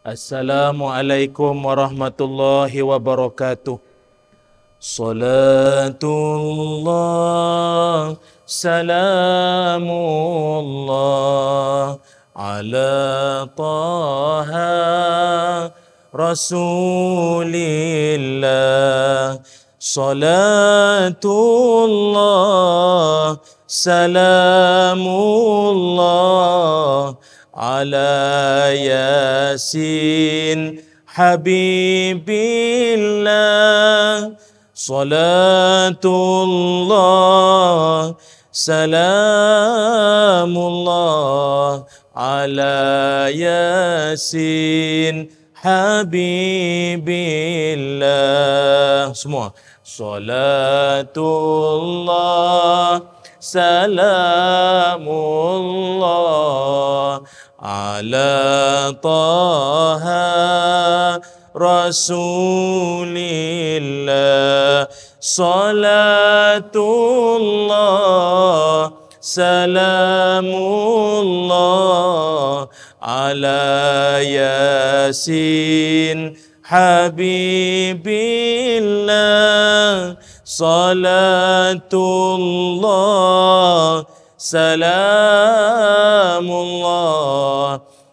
Assalamualaikum warahmatullahi wabarakatuh. Salatullah, salamullah ala taha rasulillah. Salatullah, salamullah ala yasin habibillah. Salatullah, salamullah ala yasin habibillah. Semua. Salatullah, salamullah ala taha rasulillah. Salatullah, salamullah ala yasin habibillah. Salatullah, salamullah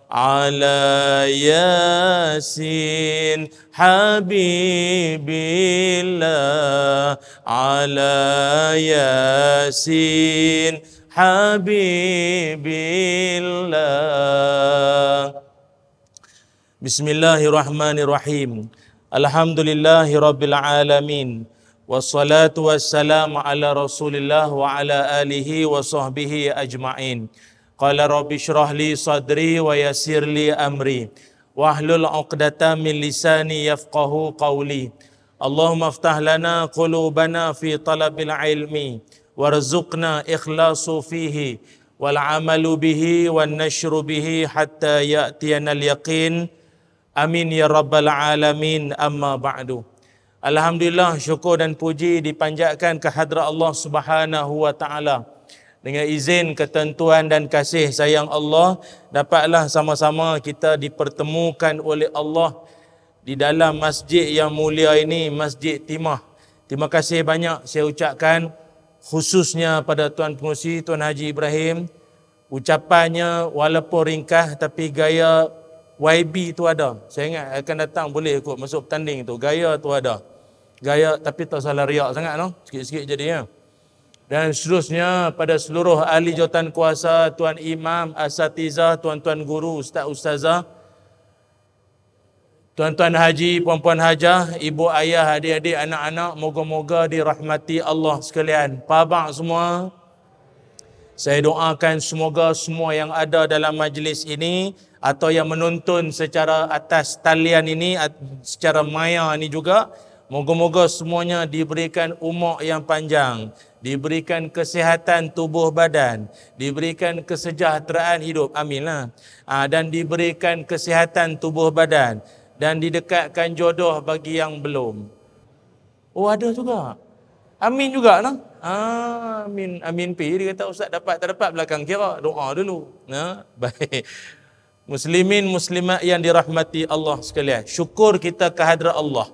ala yasin habibillah. Ala yasin habibillah. Bismillahirrahmanirrahim. Alhamdulillahi rabbil alamin. Wassalatu wassalamu ala rasulillah wa ala alihi wa sahbihi ajma'in. Qala rabbi syrah li sadri wa yassir li amri wahlul 'uqdatam min lisani yafqahu qawli. Allahumma aftah lana qulubana fi talabil ilmi warzuqna ikhlasu fihi wal 'amalu bihi wan nashru bihi hatta ya'tiyana al yaqin. Amin ya rabbal alamin. Amma ba'du. Alhamdulillah, syukur dan puji dipanjatkan ke hadrat Allah Subhanahu wa taala. Dengan izin, ketentuan dan kasih sayang Allah, dapatlah sama-sama kita dipertemukan oleh Allah di dalam masjid yang mulia ini, Masjid Timah. Terima kasih banyak saya ucapkan khususnya pada Tuan Pengerusi Tuan Haji Ibrahim. Ucapannya walaupun ringkas tapi gaya YB tu ada. Saya ingat akan datang boleh ikut masuk bertanding tu. Gaya tu ada. Gaya tapi tak salah riak sangat no. Sikit-sikit jadinya. Dan seterusnya pada seluruh ahli jawatan kuasa, tuan imam, asatizah, tuan-tuan guru, ustaz-ustazah, tuan-tuan haji, puan-puan hajah, ibu ayah, adik-adik, anak-anak, moga-moga dirahmati Allah sekalian. Pabak semua. Saya doakan semoga semua yang ada dalam majlis ini atau yang menonton secara atas talian ini, secara maya ini juga, moga-moga semuanya diberikan umur yang panjang, diberikan kesihatan tubuh badan, diberikan kesejahteraan hidup, aminlah. Dan diberikan kesihatan tubuh badan dan didekatkan jodoh bagi yang belum. Oh, ada juga. Amin juga nah. Amin, amin pi. Dia kata ustaz dapat tak dapat belakang kira, doa dulu. Nah, baik. Muslimin muslimat yang dirahmati Allah sekalian. Syukur kita kehadrat Allah.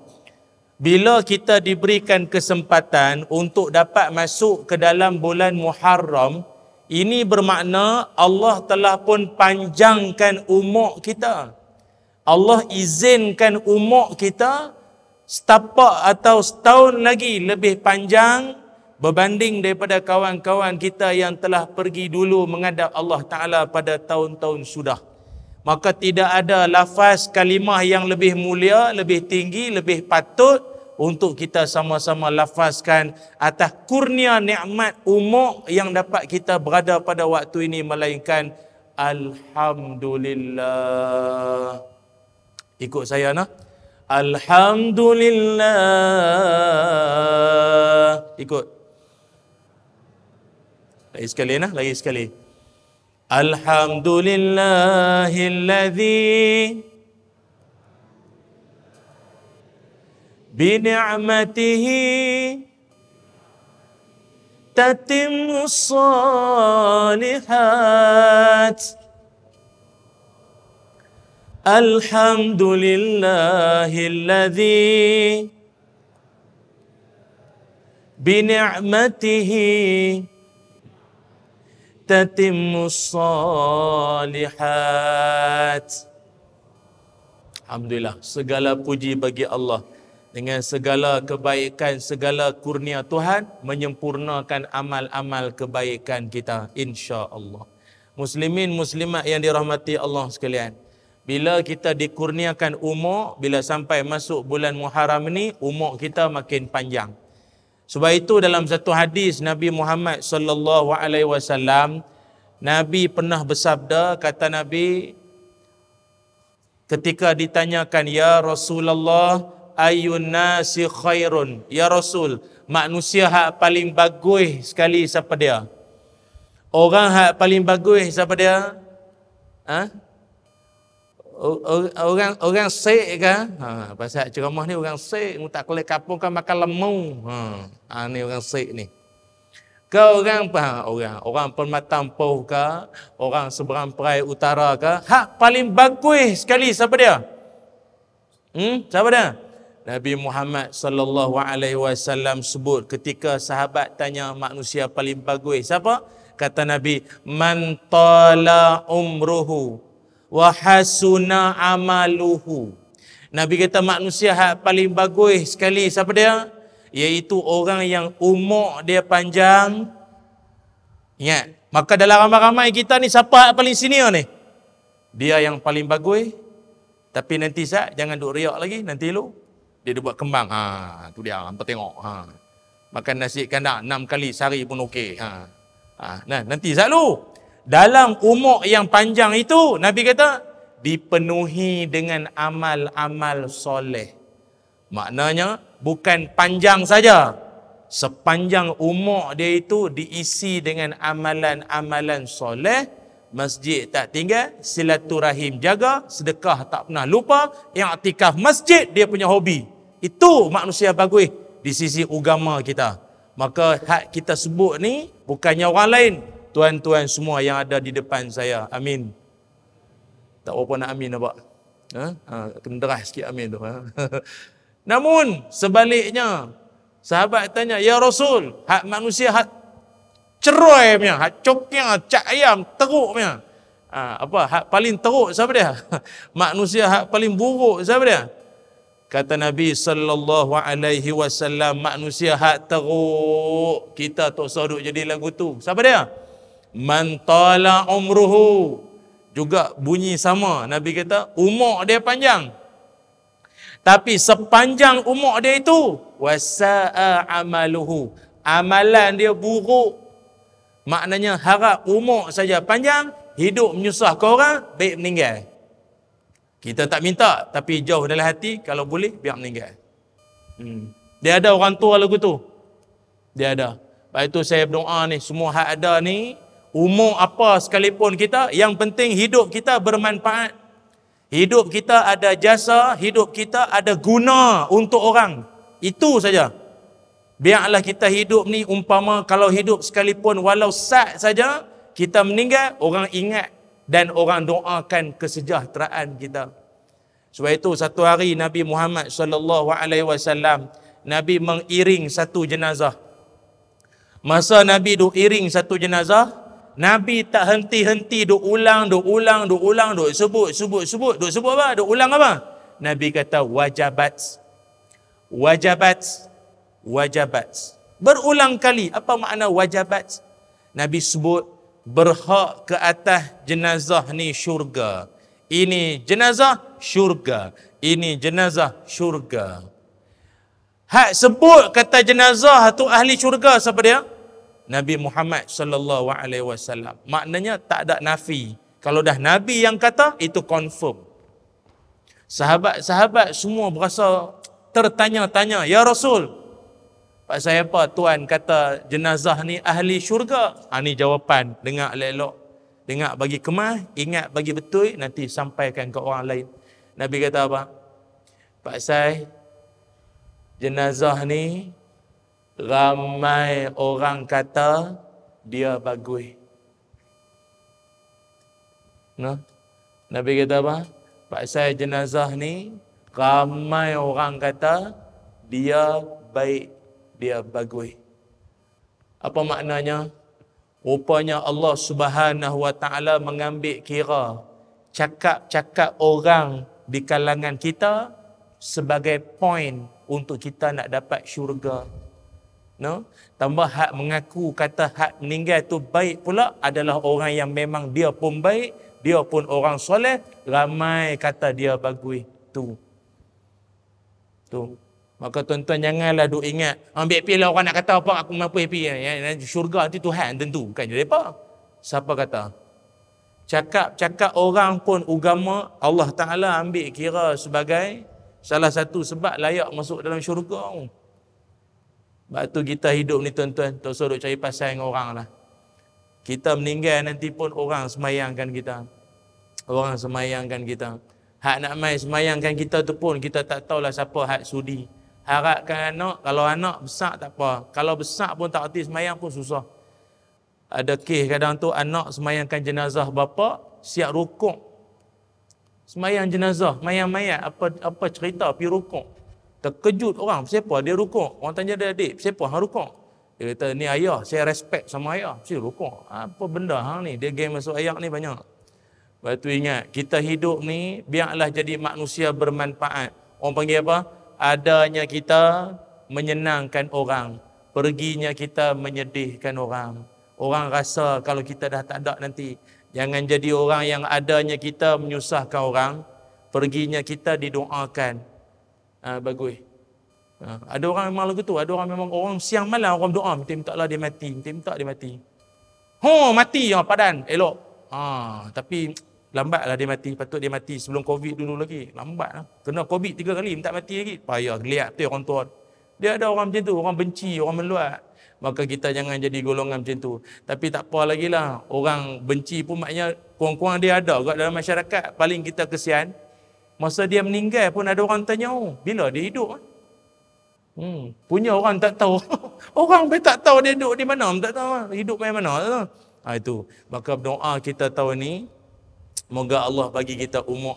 Bila kita diberikan kesempatan untuk dapat masuk ke dalam bulan Muharram, ini bermakna Allah telah pun panjangkan umur kita. Allah izinkan umur kita setapak atau setahun lagi lebih panjang berbanding daripada kawan-kawan kita yang telah pergi dulu menghadap Allah Ta'ala pada tahun-tahun sudah. Maka tidak ada lafaz kalimah yang lebih mulia, lebih tinggi, lebih patut untuk kita sama-sama lafazkan atas kurnia nikmat umur yang dapat kita berada pada waktu ini, melainkan Alhamdulillah. Ikut saya nah. Alhamdulillah. Ikut. Lagi sekali nah, lagi sekali. Alhamdulillahilladzi bi ni'matihi tatimmus shalihat. Alhamdulillahilladzi bini'matihi tatimmus salihat. Alhamdulillah, segala puji bagi Allah. Dengan segala kebaikan, segala kurnia Tuhan menyempurnakan amal-amal kebaikan kita, insya-Allah. Muslimin muslimat yang dirahmati Allah sekalian, bila kita dikurniakan umur, bila sampai masuk bulan Muharram ini, umur kita makin panjang. Sebab itu dalam satu hadis Nabi Muhammad sallallahu alaihi wasallam, Nabi pernah bersabda, kata Nabi ketika ditanyakan, ya Rasulullah, ayyun nasi khairun, ya Rasul, manusia hak paling bagus sekali siapa dia? Orang hak paling bagus siapa dia? Ha? Orang sek ke? Pasal ceramah ni orang sek, tak kelek kapung kan makan lemu. Ni orang sek ni. Ke orang Permatang Poh ke, orang Seberang Perai Utara ke, hak paling bagus sekali siapa dia? Siapa dia? Nabi Muhammad sallallahu alaihi wasallam sebut ketika sahabat tanya manusia paling bagus siapa? Kata Nabi, man tala umruhu wa hasuna amaluhu. Nabi kata manusia hak paling bagus sekali siapa dia? Iaitu orang yang umur dia panjang. Ingat, maka dalam ramai-ramai kita ni siapa hak paling senior ni? Dia yang paling bagus. Tapi nanti jangan duk riak lagi, nanti lu dia buat kembang. Tu dia, hampa tengok. Makan nasi kandang 6 kali sehari pun okey. Nah, nanti lu. Dalam umur yang panjang itu, Nabi kata, dipenuhi dengan amal-amal soleh. Maknanya, bukan panjang saja. Sepanjang umur dia itu diisi dengan amalan-amalan soleh. Masjid tak tinggal, silaturahim jaga, sedekah tak pernah lupa, i'tikaf masjid dia punya hobi. Itu manusia bagus di sisi agama kita. Maka hak kita sebut ni bukannya orang lain, tuan-tuan semua yang ada di depan saya. Amin. Tak apa nak amin apa? Kena deras sikit amin tu. Namun sebaliknya, sahabat tanya, ya Rasul, hak manusia hak cerai punya, hak coknya, cak ayam, teruk punya. Hak paling teruk siapa dia? Manusia hak paling buruk siapa dia? Kata Nabi sallallahu alaihi wasallam, manusia hak teruk, kita tak usah duk jadi lagu tu. Siapa dia? Man tala umruhu. Juga bunyi sama. Nabi kata, umur dia panjang. Tapi sepanjang umur dia itu, wasa'a amaluhu. Amalan dia buruk. Maknanya harap umur saja panjang, hidup menyusah ke orang, baik meninggal. Kita tak minta, tapi jauh dalam hati, kalau boleh, biar meninggal. Dia ada orang tua lagu tu. Dia ada. Lepas itu saya berdoa ni, semua hak ada ni, umur apa sekalipun kita, yang penting hidup kita bermanfaat. Hidup kita ada jasa, hidup kita ada guna untuk orang. Itu saja. Biarlah kita hidup ni umpama kalau hidup sekalipun walau sat saja, kita meninggal, orang ingat dan orang doakan kesejahteraan kita. Sebab itu satu hari Nabi Muhammad sallallahu alaihi wasallam, Nabi mengiring satu jenazah. Masa Nabi duk iring satu jenazah, Nabi tak henti-henti duk ulang, duk sebut apa? Duk ulang apa? Nabi kata wajabat. Berulang kali. Apa makna wajabat? Nabi sebut berhak ke atas jenazah ni syurga. Ini jenazah syurga. Ini jenazah syurga. Hak sebut kata jenazah tu ahli syurga siapa dia? Nabi Muhammad sallallahu alaihi wasallam. Maknanya tak ada nafi. Kalau dah Nabi yang kata, itu confirm. Sahabat-sahabat semua berasa tertanya-tanya, ya Rasul, pasal apa Tuan kata jenazah ni ahli syurga? Ni jawapan, dengar elok-elok. Dengar bagi kemas, ingat bagi betul, nanti sampaikan ke orang lain. Nabi kata apa? Pasal jenazah ni ramai orang kata dia bagus. Nabi kata apa? pasal jenazah ni ramai orang kata dia baik, dia bagus. Apa maknanya? Rupanya Allah Subhanahu Wa Taala mengambil kira cakap-cakap orang di kalangan kita sebagai poin untuk kita nak dapat syurga. No? Tambah hak mengaku kata hak meninggal tu baik pula adalah orang yang memang dia pun baik, dia pun orang soleh, ramai kata dia bagus. Tu. Maka tuan-tuan janganlah duk ingat, ambil pilih orang nak kata apa, aku mampu happy. Syurga nanti Tuhan tentu, bukan je mereka. Siapa kata? Cakap-cakap orang pun agama Allah Ta'ala ambil kira sebagai salah satu sebab layak masuk dalam syurga. Sebab tu kita hidup ni tuan-tuan, tak usah duk cari pasal dengan orang lah. Kita meninggal nanti pun orang semayangkan kita. Orang semayangkan kita. Hak nak mai semayangkan kita tu pun kita tak tahulah siapa hak sudi. Harapkan anak, kalau anak besar tak apa. Kalau besar pun tak erti semayang pun susah. Ada kes kadang tu anak semayangkan jenazah bapa, siap rukuk. Semayang jenazah, mayat-mayat, apa cerita pergi rukuk. Terkejut orang, siapa dia rukuk? Orang tanya dia, adik, siapa hang rukuk? Dia kata, ni ayah, saya respect sama ayah. Saya rukuk. Apa benda hang ni? Dia game masuk ayat ni banyak. Lepas tu ingat, kita hidup ni biarlah jadi manusia bermanfaat. Orang panggil apa? Adanya kita menyenangkan orang, perginya kita menyedihkan orang. Orang rasa kalau kita dah tak ada nanti. Jangan jadi orang yang adanya kita menyusahkan orang, perginya kita didoakan. Bagus. Ada orang memang lagu tu, ada orang memang orang siang malam orang doa, minta-mintalah dia mati, minta dia mati. Mati padan, elok. Tapi lambatlah dia mati, patut dia mati sebelum Covid dulu lagi. Lambatlah. Kena Covid 3 kali minta mati lagi. Payah lihat tu orang tua. Dia ada orang macam tu, orang benci, orang meluat. Maka kita jangan jadi golongan macam tu. Tapi tak apa lagi lah. Orang benci pun maknanya kurang-kurang dia ada juga dalam masyarakat. Paling kita kesian. Masa dia meninggal pun ada orang tanya, bila dia hidup? Punya orang tak tahu. Orang pun tak tahu dia hidup di mana. Tak tahu hidup main mana. Itu. Maka doa kita tahun ni, moga Allah bagi kita umur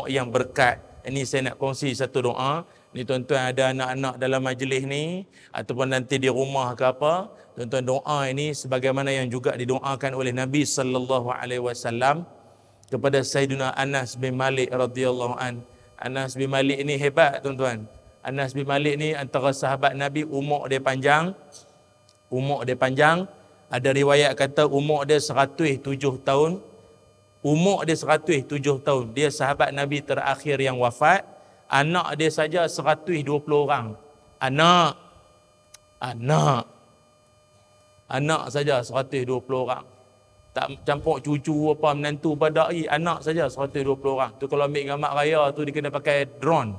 yang berkat. Ini saya nak kongsi satu doa. Ni tuan-tuan ada anak-anak dalam majlis ni ataupun nanti di rumah ke apa, tuan-tuan doa ini sebagaimana yang juga didoakan oleh Nabi sallallahu alaihi wasallam kepada Sayyidina Anas bin Malik radhiyallahu an. Anas bin Malik ini hebat tuan-tuan. Anas bin Malik ni antara sahabat Nabi, umur dia panjang. Ada riwayat kata umur dia 107 tahun. Umur dia 107 tahun. Dia sahabat Nabi terakhir yang wafat. Anak dia saja 120 orang. Anak saja 120 orang. Tak campur cucu apa menantu pada anak saja 120 orang. Tu kalau ambil gambar raya tu dia kena pakai drone.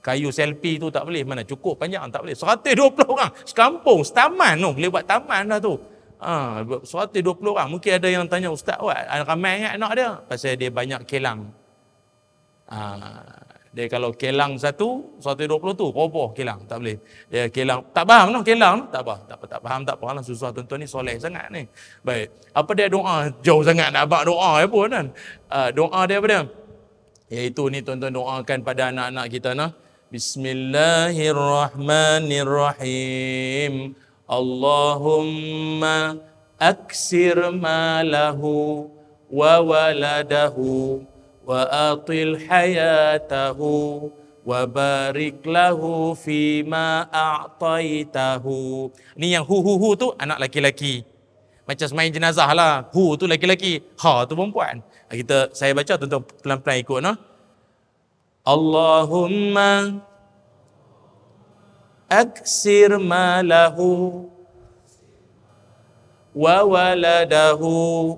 Kayu selfie tu tak boleh, mana cukup panjang tak boleh. 120 orang sekampung, setaman tu, boleh buat taman dah tu. 120 orang. Mungkin ada yang tanya, ustaz, ramai ingat anak dia? Pasal dia banyak kelang. Dia kalau kelang 120 tu roboh kelang, tak boleh. Dia kelang tak faham noh, kelang tak apa, tak faham tak apalah, susah tuan-tuan ni soleh sangat ni. Baik, apa dia doa jauh sangat nak abang doa pun kan. Doa dia apa dia? Iaitu ni tuan-tuan doakan pada anak-anak kita nah. Bismillahirrahmanirrahim. Allahumma aksir malahu wa waladahu wa atil hayatahu wa barik lahu fima a'taitahu. Ni yang hu tu anak laki-laki. Macam semain jenazah lah. Hu tu laki-laki, ha tu perempuan. Saya baca tuan-tuan pelan-pelan ikut noh. Allahumma aksir malahu wa waladahu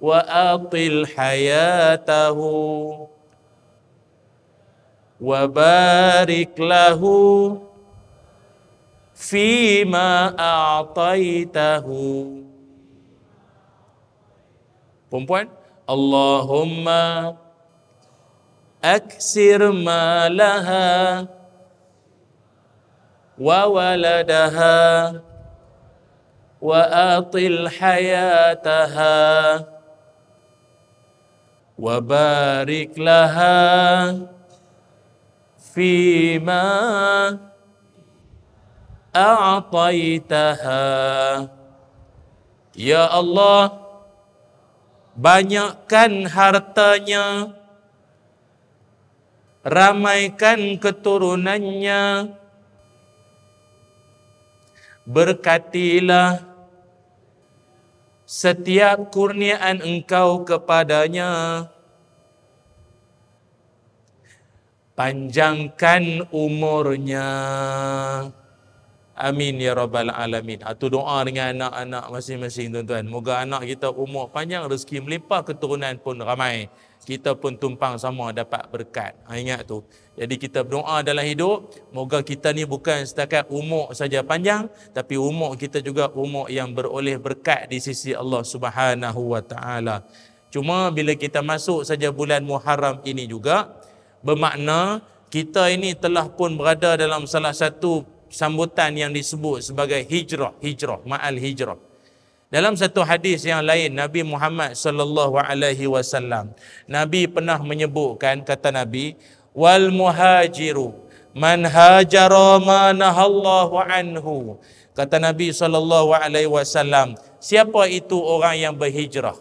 wa atil hayatahu wa barik lahu fima a'taitahu. Perempuan, Allahumma aksir malaha wa waladaha wa atil hayataha wa barik laha fima a'taitaha. Ya Allah, banyakkan hartanya, ramaikan keturunannya, berkatilah setiap kurniaan Engkau kepadanya, panjangkan umurnya. Amin ya rabbal alamin. Itu doa dengan anak-anak masing-masing tuan-tuan. Moga anak kita umur panjang, rezeki melimpah, keturunan pun ramai. Kita pun tumpang sama dapat berkat. Ingat tu. Jadi kita berdoa dalam hidup, moga kita ni bukan setakat umur saja panjang, tapi umur kita juga umur yang beroleh berkat di sisi Allah Subhanahu wa taala. Cuma bila kita masuk saja bulan Muharram ini juga, bermakna kita ini telah pun berada dalam salah satu sambutan yang disebut sebagai hijrah, ma'al hijrah. Dalam satu hadis yang lain, Nabi Muhammad sallallahu alaihi wasallam, Nabi pernah menyebutkan, kata Nabi, wal muhajiru man hajara ma nahallahu anhu. Kata Nabi sallallahu alaihi wasallam, siapa itu orang yang berhijrah?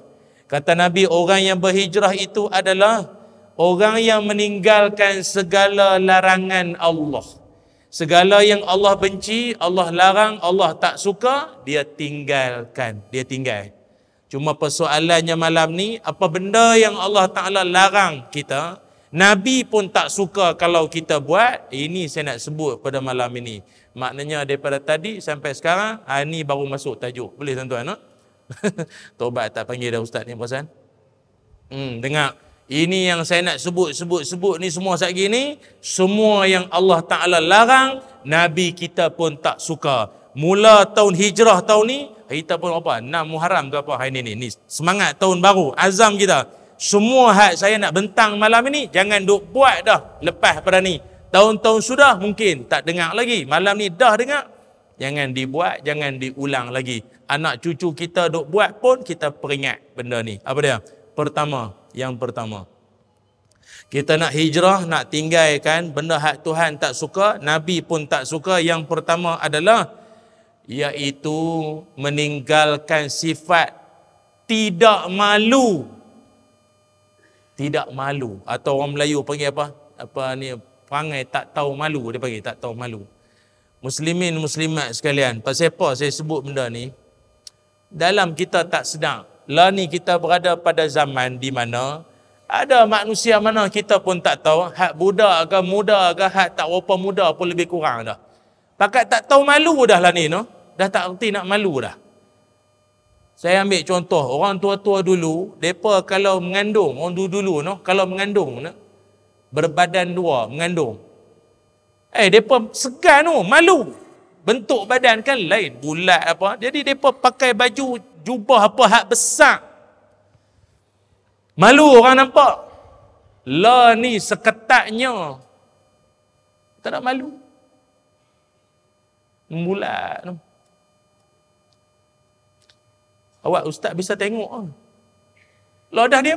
Kata Nabi, orang yang berhijrah itu adalah orang yang meninggalkan segala larangan Allah. Segala yang Allah benci, Allah larang, Allah tak suka, dia tinggalkan, dia tinggal. Cuma persoalannya malam ni, apa benda yang Allah Ta'ala larang kita, Nabi pun tak suka kalau kita buat, ini saya nak sebut pada malam ini. Maknanya daripada tadi sampai sekarang, ni baru masuk tajuk. Boleh tuan-tuan, no? Tobat tak panggil dah ustaz ni perasan? Dengar. Ini yang saya nak sebut ni semua saat gini, semua yang Allah Ta'ala larang, Nabi kita pun tak suka. Mula tahun hijrah tahun ni, kita pun apa? 6 Muharram ke apa hari ni? Ni semangat tahun baru, azam kita. Semua hak saya nak bentang malam ini, jangan duk buat dah lepas pada ni. Tahun-tahun sudah mungkin tak dengar lagi. Malam ni dah dengar. Jangan dibuat, jangan diulang lagi. Anak cucu kita duk buat pun kita peringat benda ni. Apa dia? Yang pertama, kita nak hijrah, nak tinggalkan benda hak Tuhan tak suka, Nabi pun tak suka. Yang pertama adalah iaitu meninggalkan sifat tidak malu. Tidak malu, atau orang Melayu panggil apa? Apa ni, perangai tak tahu malu, dia panggil tak tahu malu. Muslimin muslimat sekalian, pasal apa saya sebut benda ni? Dalam kita tak sedar, lah ni kita berada pada zaman di mana ada manusia mana kita pun tak tahu, hak budak ke muda ke, hak tak berapa muda pun lebih kurang dah. Pakat tak tahu malu dah lah ni, no? Dah tak erti nak malu dah. Saya ambil contoh, orang tua-tua dulu, mereka kalau mengandung, orang dulu, no? Kalau mengandung, no? Berbadan dua, mengandung. Mereka segan, no? Malu. Bentuk badan kan lain, bulat apa. Jadi mereka pakai baju jubah apa hak besar. Malu orang nampak. Lah ni seketatnya. Tak nak malu. Bulat. No? Awak ustaz bisa tengok. Lah dah dia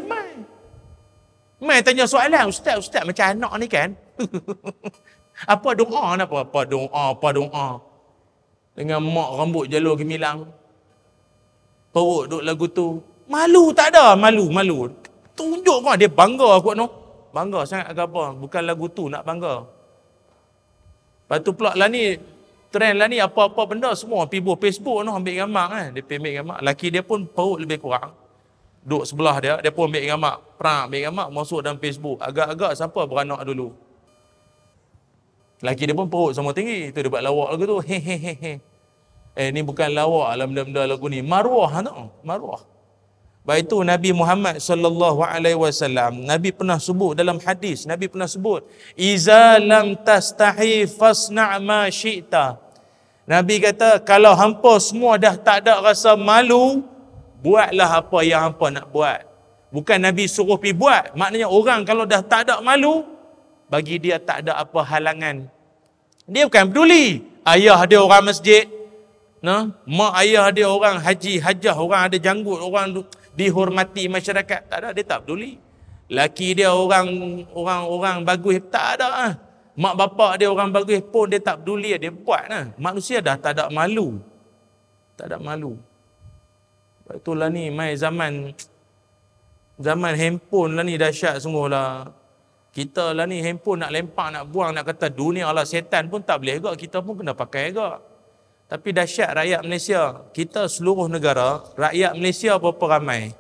mai tanya soalan. Ustaz macam anak ni kan. Apa doa? Apa doa? Dengan mak rambut jalur gemilang. Perut duk lagu tu. Malu tak ada, malu. Tunjuk kau dia bangga aku no. Bangga sangat ke apa? Bukan lagu tu nak bangga. Lepas tu pula lah ni, trend lah ni apa-apa benda semua pergi buat Facebook no, ambil gambar kan. Dia pergi ambil gambar. Laki dia pun perut lebih kurang. Duduk sebelah dia pun ambil gambar. Ambil gambar, masuk dalam Facebook. Agak-agak siapa beranak dulu. Laki dia pun perut sama tinggi. Itu dia buat lawak lagu tu. Hehehe. Ni bukan lawak lah benda-benda lagu ni. Maruah tau. Maruah. Baik itu Nabi Muhammad sallallahu alaihi wasallam, Nabi pernah sebut dalam hadis, Nabi pernah sebut, "Iza lam tastahi fasna' ma syi'ta." Nabi kata, kalau hampa semua dah tak ada rasa malu, buatlah apa yang hampa nak buat. Bukan Nabi suruh pergi buat. Maknanya orang kalau dah tak ada malu, bagi dia tak ada apa halangan. Dia bukan peduli. Ayah dia orang masjid, nah, mak ayah dia orang haji, hajah, orang ada janggut, orang dihormati masyarakat. Tak ada, dia tak peduli. Laki dia orang bagus, tak ada ah. Mak bapak dia orang bagus pun dia tak peduli, dia buat lah. Manusia dah tak ada malu. Tak ada malu. Itulah ni mai zaman handphone lah ni dahsyat sungguh lah. Kita lah ni handphone nak lempar, nak buang, nak kata dunia lah setan pun tak boleh agak. Kita pun kena pakai agak. Tapi dahsyat rakyat Malaysia. Kita seluruh negara, rakyat Malaysia berapa ramai?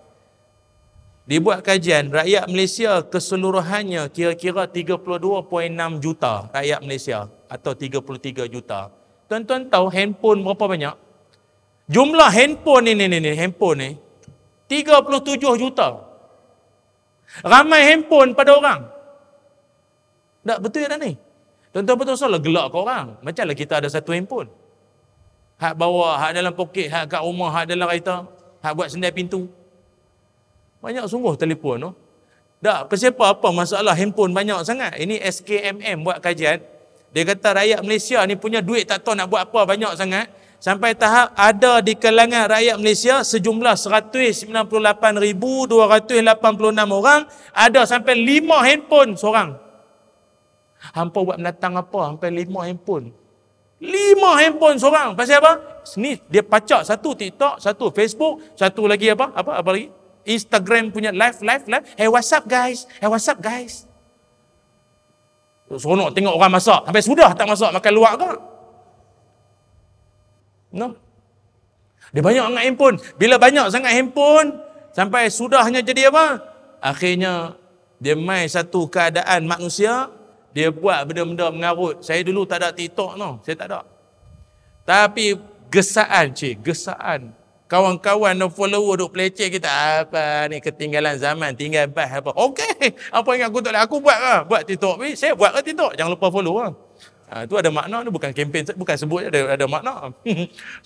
Dibuat kajian, rakyat Malaysia keseluruhannya kira-kira 32.6 juta rakyat Malaysia atau 33 juta. Tuan-tuan tahu handphone berapa banyak? Jumlah handphone handphone ni 37 juta. Ramai handphone pada orang. Tak betul tak ni? Tuan-tuan betul salah gelak ke orang. Macamlah kita ada satu handphone. Hak bawa, hak dalam poket, hak kat rumah, hak dalam kereta, hak buat sendai pintu. Banyak sungguh telefon tu. Tak, kenapa apa masalah handphone banyak sangat? Ini SKMM buat kajian. Dia kata rakyat Malaysia ni punya duit tak tahu nak buat apa banyak sangat. Sampai tahap ada di kalangan rakyat Malaysia sejumlah 198,286 orang. Ada sampai 5 handphone seorang. Hampa buat mendatang apa? Sampai 5 handphone. 5 handphone seorang. Pasal apa? Ni dia pacak satu TikTok, satu Facebook, satu lagi apa lagi? Instagram punya live. Hey, what's up guys? Seronok tengok orang masak. Sampai sudah tak masak, makan luar ke? No. Dia banyak sangat handphone. Bila banyak sangat handphone, sampai sudahnya jadi apa? Akhirnya, dia main satu keadaan manusia, dia buat benda-benda mengarut. Saya dulu tak ada TikTok no. Saya tak ada. Tapi gesaan. Kawan-kawan dan follower duk peleceh kita. Apa ni ketinggalan zaman, tinggal bas apa. Okey, apa yang aku tak boleh aku buat lah. Buat TikTok. Saya buat ke TikTok? Jangan lupa follow lah. Itu ada makna, itu bukan kempen, bukan sebut ada makna.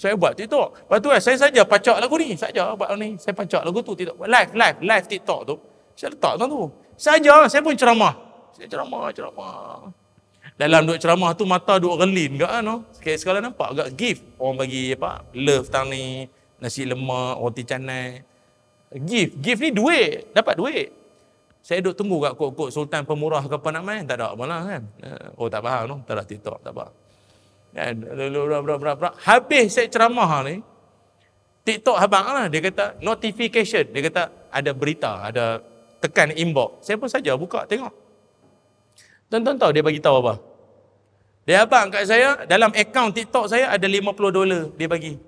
Saya buat TikTok. Lepas tu saya saja pacak lagu ni. Saja buat ni. Saya pacak lagu tu TikTok. Live TikTok tu. Saya letak tu. Saya pun ceramah. Saya ceramah. Dalam duk ceramah tu mata duk relin ke no. Sekarang nampak agak gift. Orang bagi apa? Love tang ni, nasi lemak, roti canai. Gift ni duit, dapat duit. Saya duk tunggu kat kok Sultan Pemurah ke apa nak main, tak ada malah kan. Oh tak faham no, tak ada TikTok, tak apa. Kan habis saya ceramah ni, TikTok habang lah, dia kata notification, dia kata ada berita, ada tekan inbox. Saya pun saja buka tengok. Tuan-tuan tahu dia bagi tahu apa? Dia abang kat saya, dalam akaun TikTok saya ada $50 dia bagi.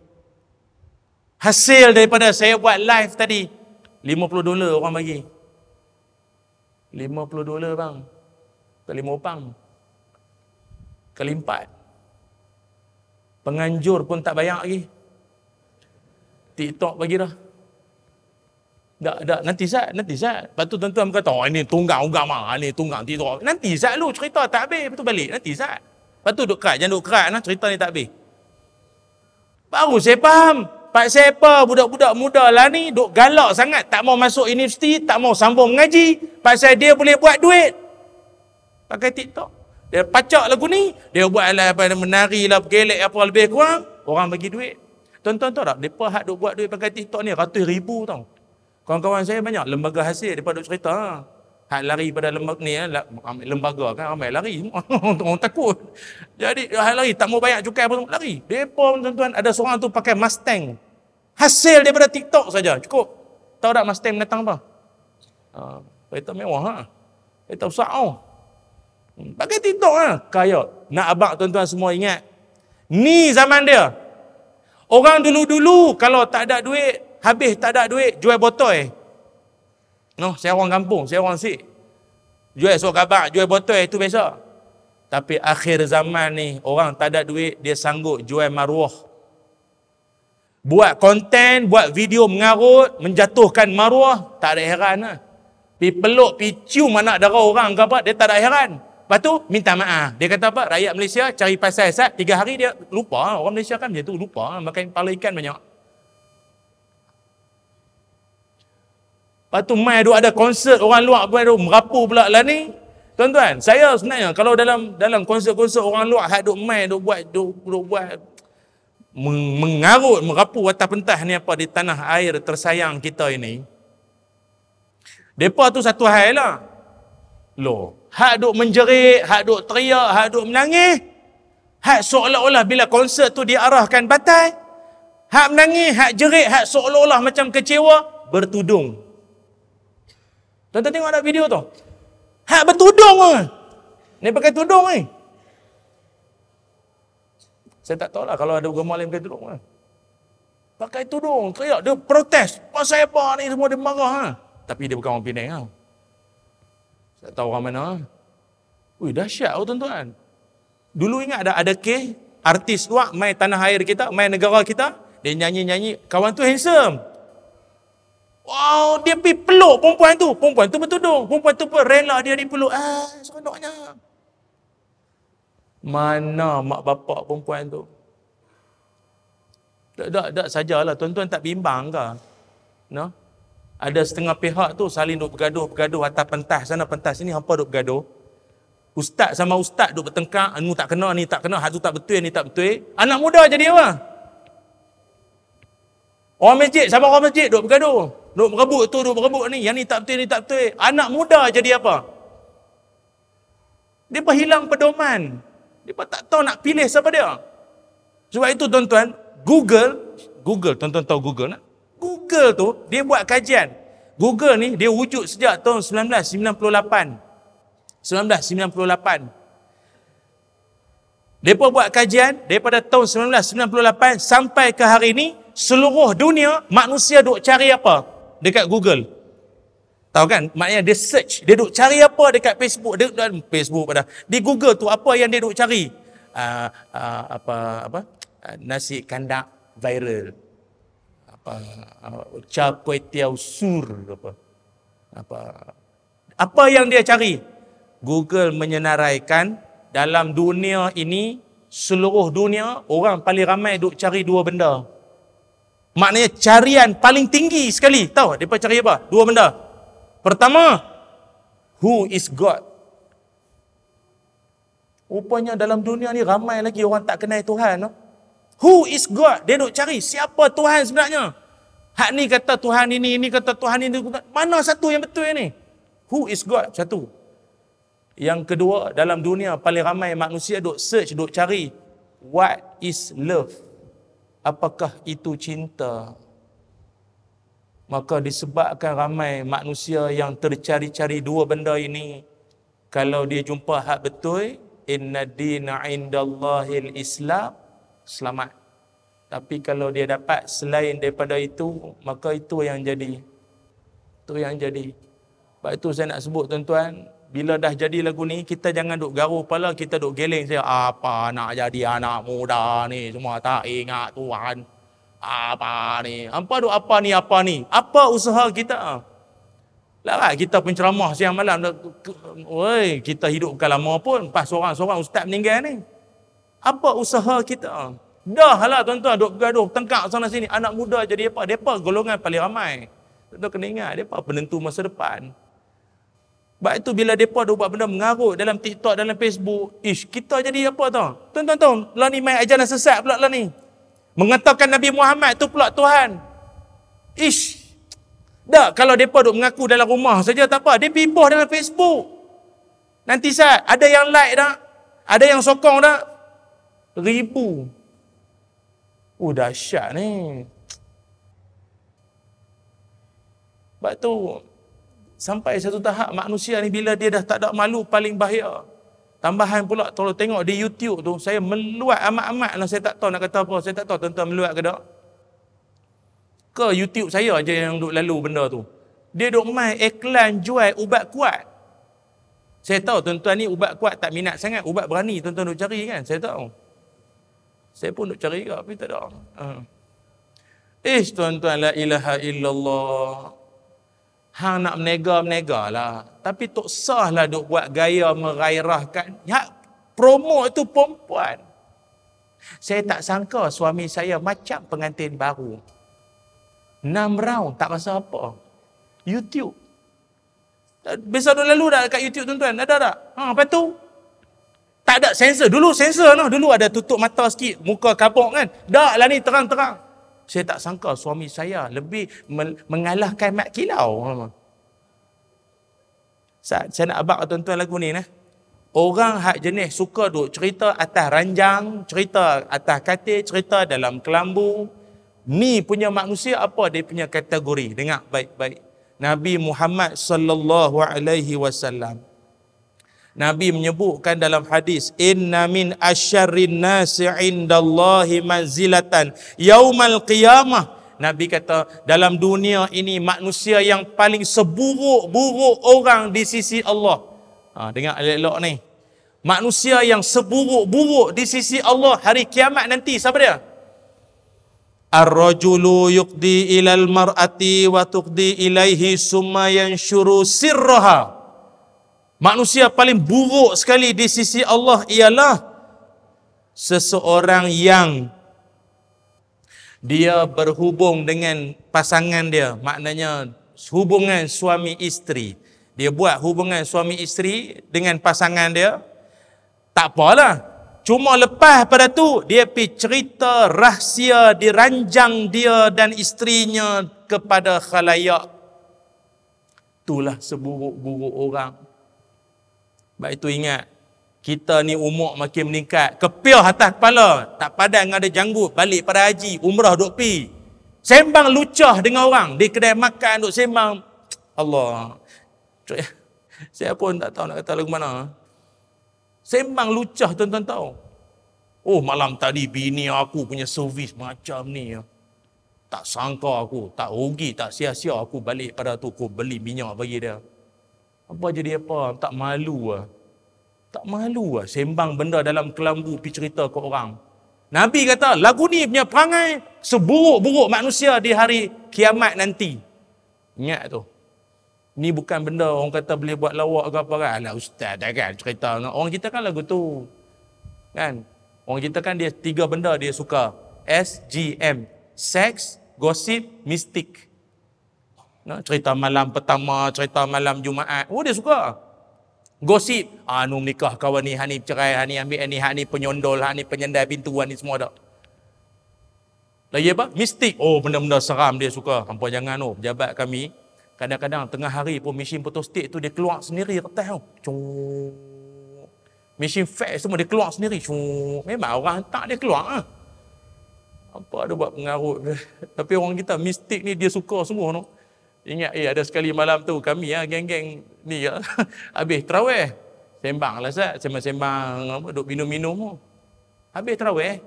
Hasil daripada saya buat live tadi, $50 orang bagi. $50 bang. Kali 5 upang. Kali 4. Penganjur pun tak bayar lagi. TikTok bagi dah. Tak, nanti Zat. Lepas tu tuan-tuan berkata, oh ini tunggang agama, ini tunggang TikTok. Nanti Zat lu cerita tak habis, lepas tu balik. Nanti Zat. Lepas tu duk kerat, jangan duk kerat nah, cerita ni tak habis. Baru saya faham. Pak siapa budak-budak muda lah ni duk galak sangat, tak mau masuk universiti, tak mau sambung mengaji, pasal dia boleh buat duit pakai TikTok. Dia pacak lagu ni, dia buat lah menari lah, bergelek apa lebih kurang, orang bagi duit. Tuan-tuan tahu tak, mereka hak duk buat duit pakai TikTok ni ratus ribu tau. Kawan-kawan saya banyak lembaga hasil daripada duk cerita. Hak lari pada lembaga ni, lembaga kan ramai lari. Orang takut. Jadi hak lari tak mau bayar cukai apa lari. Depa tuan-tuan ada seorang tu pakai Mustang. Hasil daripada TikTok saja cukup. Tahu tak Mustang datang apa? Kereta mewah ha. Kereta besar oh. Pakai TikTok ah, kaya. Nak abang tuan-tuan semua ingat. Ni zaman dia. Orang dulu-dulu kalau tak ada duit, habis tak ada duit, jual botol. No, saya orang kampung, saya orang Sik. Jual surat khabar, jual botol itu biasa. Tapi akhir zaman ni, orang tak ada duit, dia sanggup jual maruah. Buat konten, buat video mengarut, menjatuhkan maruah, tak ada heran lah. Pi peluk, pi cium anak dara orang ke apa, dia tak ada heran. Lepas tu, minta maaf. Dia kata apa? Rakyat Malaysia cari pasal Sat, 3 hari dia lupa. Orang Malaysia kan macam tu, lupa. Makan kepala ikan banyak. Lepas tu mai ada konsert orang luar merapu pula lah ni. Tuan-tuan, saya sebenarnya kalau dalam konsert-konsert orang luar hak duk mai duk buat mengarut merapu atas pentas ni apa di tanah air tersayang kita ini. Depa tu satu hal lah. Loh, hak duk menjerit, hak duk teriak, hak duk menangis. Hak seolah-olah bila konsert tu diarahkan batal. Hak menangis, hak jerit, hak seolah-olah macam kecewa, bertudung. Tuan-tuan tengok ada video tu? Hak bertudung ke? Ni pakai tudung ni. Saya tak tahu lah kalau ada agama lain pakai tudung lah. Pakai tudung, teriak, dia protes. Pasal apa ni semua dia marah ha? Tapi dia bukan orang Penang ha. Saya tak tahu orang mana ha. Ui, dahsyat tuan-tuan. Dulu ingat ada kes artis luar main tanah air kita, main negara kita, dia nyanyi-nyanyi, kawan tu handsome. Wow, dia pergi peluk perempuan tu bertudung, perempuan tu pun rela dia dipeluk. Seronoknya. Mana mak bapak perempuan tu? Tak sajalah, tuan-tuan tak bimbang ke? No? Ada setengah pihak tu saling duk bergaduh atas pentas sana pentas sini, hampa duk bergaduh. Ustaz sama ustaz duk bertengkar, anu tak kena, ni tak kena, hak tu tak betul, ni tak betul. Anak muda jadi apa? Orang masjid sama orang masjid duk bergaduh. Duk berebut ni, yang ni tak betul, ni tak betul. Anak muda jadi apa? Dia hilang pedoman. Dia tak tahu nak pilih siapa dia. Sebab itu tuan-tuan, Google, tuan-tuan tahu Google tak? Google tu, dia buat kajian. Google ni, dia wujud sejak tahun 1998. Mereka buat kajian daripada tahun 1998 sampai ke hari ini, seluruh dunia manusia duk cari apa dekat Google. Tahu kan? Maknanya dia search, dia duk cari apa dekat Facebook, di Google tu apa yang dia duk cari? Nasi kandak viral. Char kway teow sur apa yang dia cari? Google menyenaraikan dalam dunia ini, seluruh dunia, orang paling ramai duk cari dua benda. Maknanya carian paling tinggi sekali. Tahu mereka cari apa? Dua benda. Pertama, who is God? Rupanya dalam dunia ni ramai lagi orang tak kenal Tuhan. No? Who is God? Dia duk cari siapa Tuhan sebenarnya. Hak ni kata Tuhan ini kata Tuhan ini. Mana satu yang betul ni? Who is God? Satu. Yang kedua, dalam dunia paling ramai manusia duk search, duk cari, what is love? Apakah itu cinta? Maka disebabkan ramai manusia yang tercari-cari dua benda ini, kalau dia jumpa hak betul, inna dina indallahil Islam, selamat. Tapi kalau dia dapat selain daripada itu, maka itu yang jadi. Itu yang jadi. Sebab itu saya nak sebut tuan-tuan, bila dah jadi lagu ni, kita jangan duk garuh kepala, kita duk geleng saya, apa nak jadi anak muda ni, semua tak ingat Tuhan. Apa ni? Apa ni? Apa usaha kita? Lah kita penceramah siang malam, kita hidup bukan lama pun, pas seorang ustaz meninggal ni. Apa usaha kita? Dah lah tuan-tuan, duk bergaduh, tengkak sana sini, anak muda jadi apa? Depa golongan paling ramai. Tuan-tuan kena ingat, depa penentu masa depan. Sebab itu bila mereka buat benda mengarut dalam TikTok, dalam Facebook, kita jadi apa tau? Tuan-tuan tahu, lah ni main ajaran sesat pula lah ni. Mengatakan Nabi Muhammad tu pula Tuhan. Dah, kalau mereka duk mengaku dalam rumah saja tak apa, dia pergi post dalam Facebook. Nanti saat, ada yang like tak? Ada yang sokong tak? 1000. Dahsyat ni. Sebab tu, sampai satu tahap manusia ni bila dia dah tak ada malu paling bahaya. Tambahan pula kalau tengok di YouTube tu, saya meluat amat-amat lah, saya tak tahu nak kata apa, saya tak tahu tuan-tuan meluat ke tak. Ke YouTube saya je yang duk lalu benda tu. Dia duk main iklan jual ubat kuat. Saya tahu tuan-tuan ni ubat kuat tak minat sangat, ubat berani tuan-tuan duk cari kan, saya tahu. Saya pun duk cari ke, tapi tak ada. Tuan-tuan, la ilaha illallah. Hang nak menega lah. Tapi tak sah lah duk buat gaya merairahkan. Ya, promo itu perempuan. Saya tak sangka suami saya macam pengantin baru. 6 round tak rasa apa. YouTube. Biasa dulu lalu dah kat YouTube tuan-tuan. Ada tak? Lepas tu tak ada sensor. Dulu sensor noh. Dulu ada tutup mata sikit, muka kabuk kan. Dak lah ni terang-terang. Saya tak sangka suami saya lebih mengalahkan Mat Kilau. Saya nak abang tuan-tuan lagu ni. Orang hak jenis suka duk cerita atas ranjang, cerita atas katil, cerita dalam kelambu. Ni punya manusia apa dia punya kategori. Dengar baik-baik. Nabi Muhammad sallallahu alaihi wasallam, Nabi menyebutkan dalam hadis, inna min asyarrin nasi indallahi manzilatan yaumal qiyamah. Nabi kata, dalam dunia ini manusia yang paling seburuk-buruk orang di sisi Allah. Dengar elok-elok ni. Manusia yang seburuk-buruk di sisi Allah hari kiamat nanti, siapa dia? Ar-rajulu yuqdi ilal mar'ati wa tuqdi ilaihi summa yanshuru sirraha. Manusia paling buruk sekali di sisi Allah ialah seseorang yang dia berhubung dengan pasangan dia, maknanya hubungan suami isteri. Dia buat hubungan suami isteri dengan pasangan dia, tak apalah. Cuma lepas pada tu, dia pergi cerita rahsia diranjang dia dan isterinya kepada khalayak. Itulah seburuk-buruk orang. Sebab itu ingat, kita ni umur makin meningkat, kepiah atas kepala, tak padan ada janggut, balik pada haji, umrah duk pi. Sembang lucah dengan orang, di kedai makan duk sembang. Allah. Saya pun tak tahu nak kata lagu mana. Sembang lucah tuan-tuan tahu. Oh, malam tadi bini aku punya servis macam ni. Tak sangka aku, tak rugi, tak sia-sia aku balik pada tu, aku beli minyak bagi dia. Apa jadi apa? Tak malu lah. Tak malu lah. Sembang benda dalam kelambu pergi cerita ke orang. Nabi kata, lagu ni punya perangai seburuk-buruk manusia di hari kiamat nanti. Ingat tu. Ni bukan benda orang kata boleh buat lawak ke apa kan. Alah ustaz dah kan cerita. Orang kita kan lagu tu. Kan? Orang kita kan dia 3 benda dia suka. SGM. Seks, gosip, mistik. Cerita malam pertama, cerita malam Jumaat. Oh, dia suka. Gosip. Anu menikah kawan ni, hani cerai, hani ambil ni, hani penyondol, hani penyendai pintuan ni semua dah. Lagi apa? Mistik. Oh, benda-benda seram dia suka. Hampa jangan tu. Pejabat kami, kadang-kadang tengah hari pun mesin photostat tu dia keluar sendiri kertas tu. Mesin fax semua dia keluar sendiri. Memang orang hantar dia keluar. Apa ada buat pengaruh. Tapi orang kita mistik ni dia suka semua tu. Ingat ada sekali malam tu kami geng-geng ni habis tarawih. Sembang lah Ustaz, sembang duk minum-minum. Habis tarawih,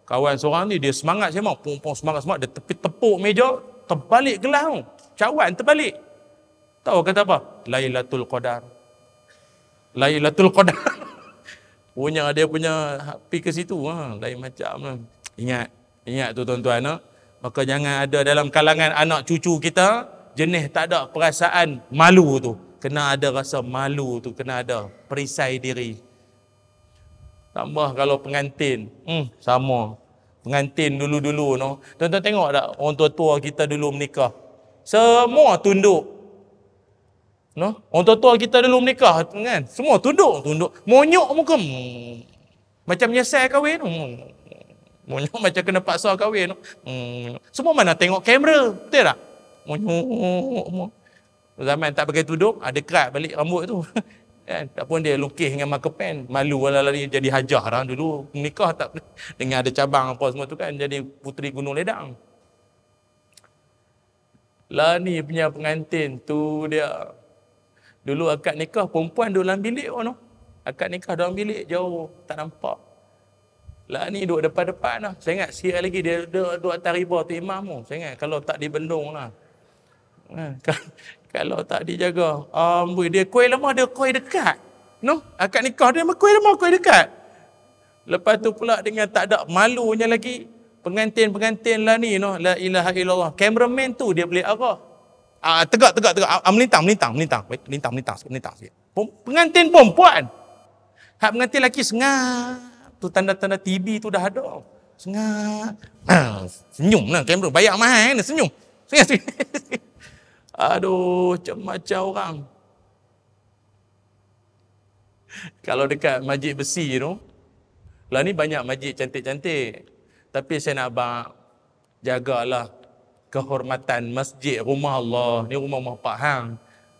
kawan seorang ni dia semangat sembang, pom-pom semangat dia tepuk meja, terbalik gelas tu. Cawan terbalik. Tahu kata apa? Lailatul Qadar. Lailatul Qadar. Punya dia punya pergi ke situ lain macam. Ingat tu tuan-tuan. Maka jangan ada dalam kalangan anak cucu kita jenis tak ada perasaan malu tu. Kena ada rasa malu tu, kena ada perisai diri. Tambah kalau pengantin, sama. Pengantin dulu-dulu no. Tuan-tuan tengok tak orang tua-tua kita dulu menikah. Semua tunduk. No? Orang tua-tua kita dulu menikah kan, semua tunduk. Monyok muka. Macam nyesal kahwin. Monyok macam kena paksa kahwin. Semua mana tengok kamera, betul tak? Monyok. Zaman tak pakai tudung, ada kerat balik rambut tu. Kan? Tak pun dia lukis dengan marker pen. Malu lari jadi hajah dah. Dulu nikah tak dengan ada cabang apa semua tu kan. Jadi puteri Gunung Ledang. Lah ni punya pengantin tu dia. Dulu akad nikah perempuan duduk dalam bilik no. Akad nikah dalam bilik jauh. Tak nampak. Lah ni duduk depan-depan lah. Saya ingat sikit lagi dia duduk atas riba tu imam tu. Saya ingat kalau tak dibendung lah. Kalau tak dijaga. Dia kuih lama, dia kuih dekat. No? Akad nikah dia kuih lama, kuih dekat. Lepas tu pula dengan tak ada malunya lagi. Pengantin-pengantin lah ni. No? La ilaha illallah. Cameraman tu dia boleh arah. Tegak. Melintang sikit. Pengantin perempuan. Hak pengantin lelaki sengak. Tu tanda-tanda TB tu dah ada. Sengak. Senyum lah kamera. Bayar mahal ni senyum. Sengak. Aduh, macam-macam orang. Kalau dekat masjid besi tu, lah ni banyak masjid cantik-cantik. Tapi saya nak abang, jagalah kehormatan masjid rumah Allah. Ni rumah Pak Hang.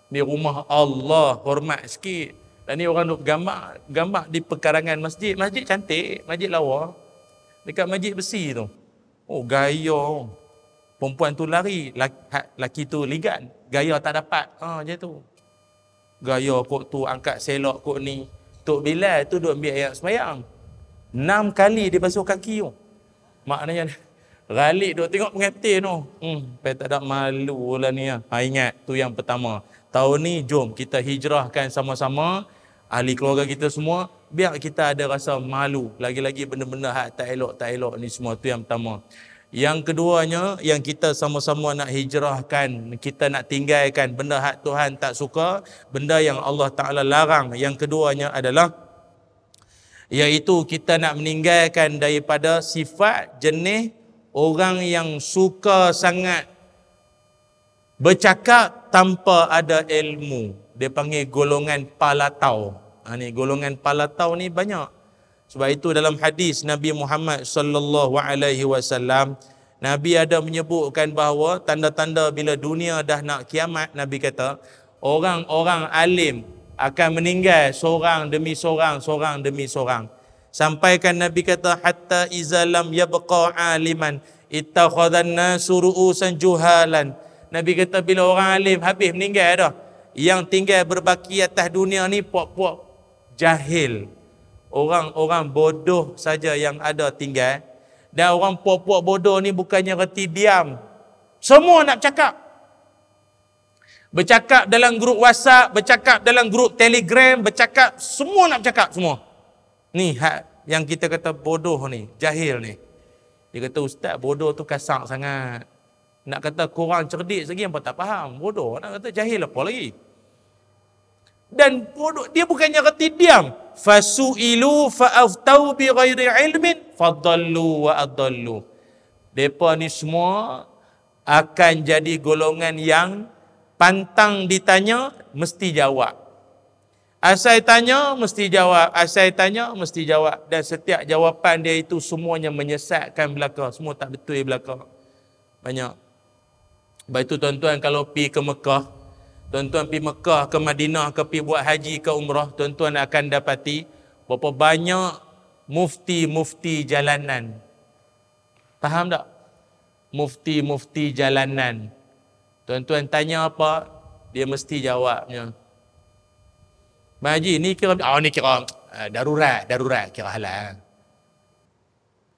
Ni rumah Allah, hormat sikit. Dan ni orang duk gambar di pekarangan masjid. Masjid cantik, masjid lawa. Dekat masjid besi tu. Oh, gaya. Perempuan tu lari, laki tu ligan. Gaya tak dapat. Macam tu. Gaya kok tu, angkat selok kok ni. Tok Bilal tu duk ambil ayat semayang. 6 kali dia basuh kaki tu. Maknanya Ralik duk tengok pengantin tu. Sampai tak ada malu lah ni. Ingat, tu yang pertama. Tahun ni, jom kita hijrahkan sama-sama. Ahli keluarga kita semua. Biar kita ada rasa malu. Lagi-lagi benda-benda hak tak elok ni semua. Tu yang pertama. Yang keduanya, yang kita sama-sama nak hijrahkan. Kita nak tinggalkan benda hak Tuhan tak suka. Benda yang Allah Ta'ala larang. Yang keduanya adalah iaitu kita nak meninggalkan daripada sifat jenis orang yang suka sangat bercakap tanpa ada ilmu. Dia panggil golongan palatau. Ni golongan palatau ni banyak. Sebab itu dalam hadis Nabi Muhammad sallallahu alaihi wasallam, Nabi ada menyebutkan bahawa tanda-tanda bila dunia dah nak kiamat, Nabi kata orang-orang alim akan meninggal seorang demi seorang, seorang demi seorang. Sampaikan Nabi kata hatta izalam yabqa aliman ittakhadhan nasu ru'usan juhalan. Nabi kata bila orang alim habis meninggal dah, yang tinggal berbaki atas dunia ni puak-puak jahil. Orang-orang bodoh saja yang ada tinggal. Dan orang puak-puak bodoh ni bukannya reti diam. Semua nak cakap. Bercakap dalam grup WhatsApp, bercakap dalam grup Telegram, bercakap, semua nak cakap semua. Ni hak yang kita kata bodoh ni, jahil ni. Dia kata ustaz bodoh tu kasar sangat. Nak kata kurang cerdik lagi apa tak faham. Bodoh, nak kata jahil apa lagi. Dan bodoh, dia bukannya reti diam. Fasu'ilu fa'aftau bi ghairi ilmin fadallu wa adallu. Depa ni semua akan jadi golongan yang pantang ditanya mesti jawab. Asal tanya mesti jawab, asal tanya mesti jawab, dan setiap jawapan dia itu semuanya menyesatkan belaka, semua tak betul belaka. Banyak. Sebab itu tuan-tuan kalau pergi ke Mekah, tuan-tuan pergi Mekah ke Madinah ke pergi buat haji ke umrah, tuan-tuan akan dapati berapa banyak mufti-mufti jalanan. Faham tak? Mufti-mufti jalanan. Tuan-tuan tanya apa, dia mesti jawabnya. Bang Haji, ni kira darurat kira halal.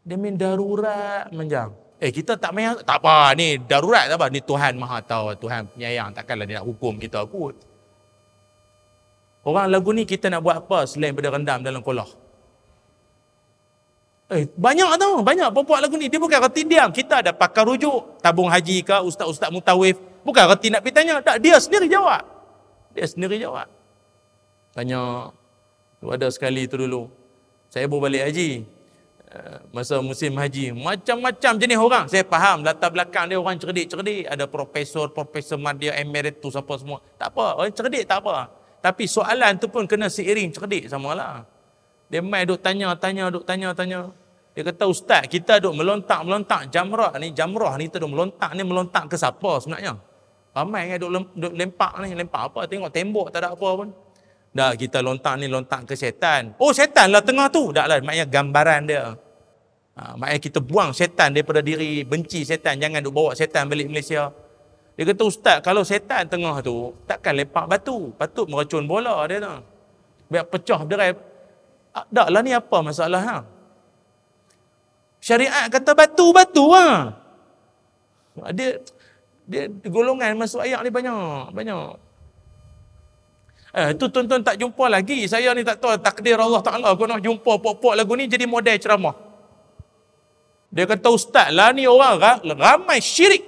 Dia main darurat manjang. Kita tak main, tak apa, ni darurat tak apa, ni Tuhan Maha tahu, Tuhan penyayang, takkanlah dia nak hukum kita kot. Orang lagu ni kita nak buat apa selain pada rendam dalam kolah? Banyak tau, banyak buat lagu ni. Dia bukan reti diam. Kita ada pakar rujuk, tabung haji ke, ustaz-ustaz mutawif. Bukan reti nak pergi tanya, tak, dia sendiri jawab. Dia sendiri jawab. Tanya, ada sekali tu dulu, saya baru balik haji. Masa musim haji, macam-macam jenis orang. Saya faham latar belakang dia orang cerdik-cerdik. Ada profesor madya emeritus apa semua. Tak apa, orang cerdik tak apa. Tapi soalan tu pun kena seiring cerdik samalah. Dia main duk tanya. Dia kata ustaz, kita duk melontak jamrah ni kita duk melontak ke siapa sebenarnya? Ramai kan duk lempak apa, tengok tembok tak ada apa pun. Dah kita lontak ke syaitan. Oh syaitan lah tengah tu. Dah lah, maknanya gambaran dia. Maknanya kita buang syaitan daripada diri, benci syaitan, jangan duk bawa syaitan balik Malaysia. Dia kata ustaz, kalau syaitan tengah tu, takkan lepak batu, patut meracun bola dia tu. Biar pecah derai. Tak lah, ni apa masalah ha? Syariat kata batu lah. Dia golongan masuk ayat ni banyak. Tu tuan-tuan tak jumpa lagi. Saya ni tak tahu takdir Allah Ta'ala. Kau nak jumpa pok-pok lagu ni jadi model ceramah. Dia kata ustaz lah ni orang ramai syirik.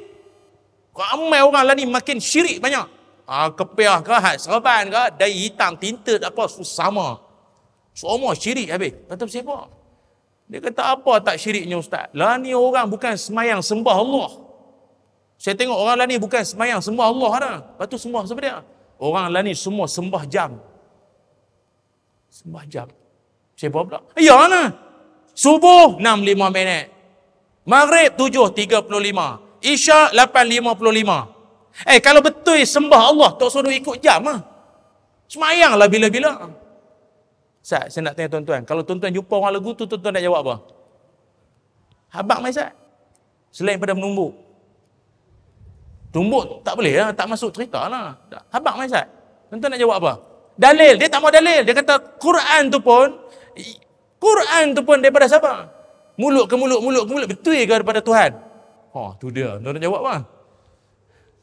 Ramai orang lah ni makin syirik banyak. Kepiah ke, hat serban ke, dai hitam, tinta apa, sama. Semua syirik habis. Kata siapa? Dia kata apa tak syiriknya ustaz? Lah ni orang bukan semayang sembah Allah. Saya tengok orang lah ni bukan semayang sembah Allah dah. Lepas tu sembah siapa dia? Orang lah ni semua sembah jam. Sembah jam. Siapa pula? Ya lah. Subuh 6.5 minit. Maghrib 7.35. Isyak 8.55. Kalau betul sembah Allah, tak suruh ikut jam lah. Semayanglah bila-bila. Ustaz, saya nak tanya tuan-tuan, kalau tuan-tuan jumpa orang lagu tu, tuan-tuan nak jawab apa? Habaq mai Ustaz. Selain pada menumbuk. Tumbuk tak boleh lah, tak masuk cerita lah. Habaq mai Ustaz. Tuan-tuan nak jawab apa? Dalil, dia tak mau dalil. Dia kata Quran tu pun daripada siapa? Mulut ke mulut, mulut ke mulut, betul ke daripada Tuhan? Tu dia. Tuan nak jawab apa?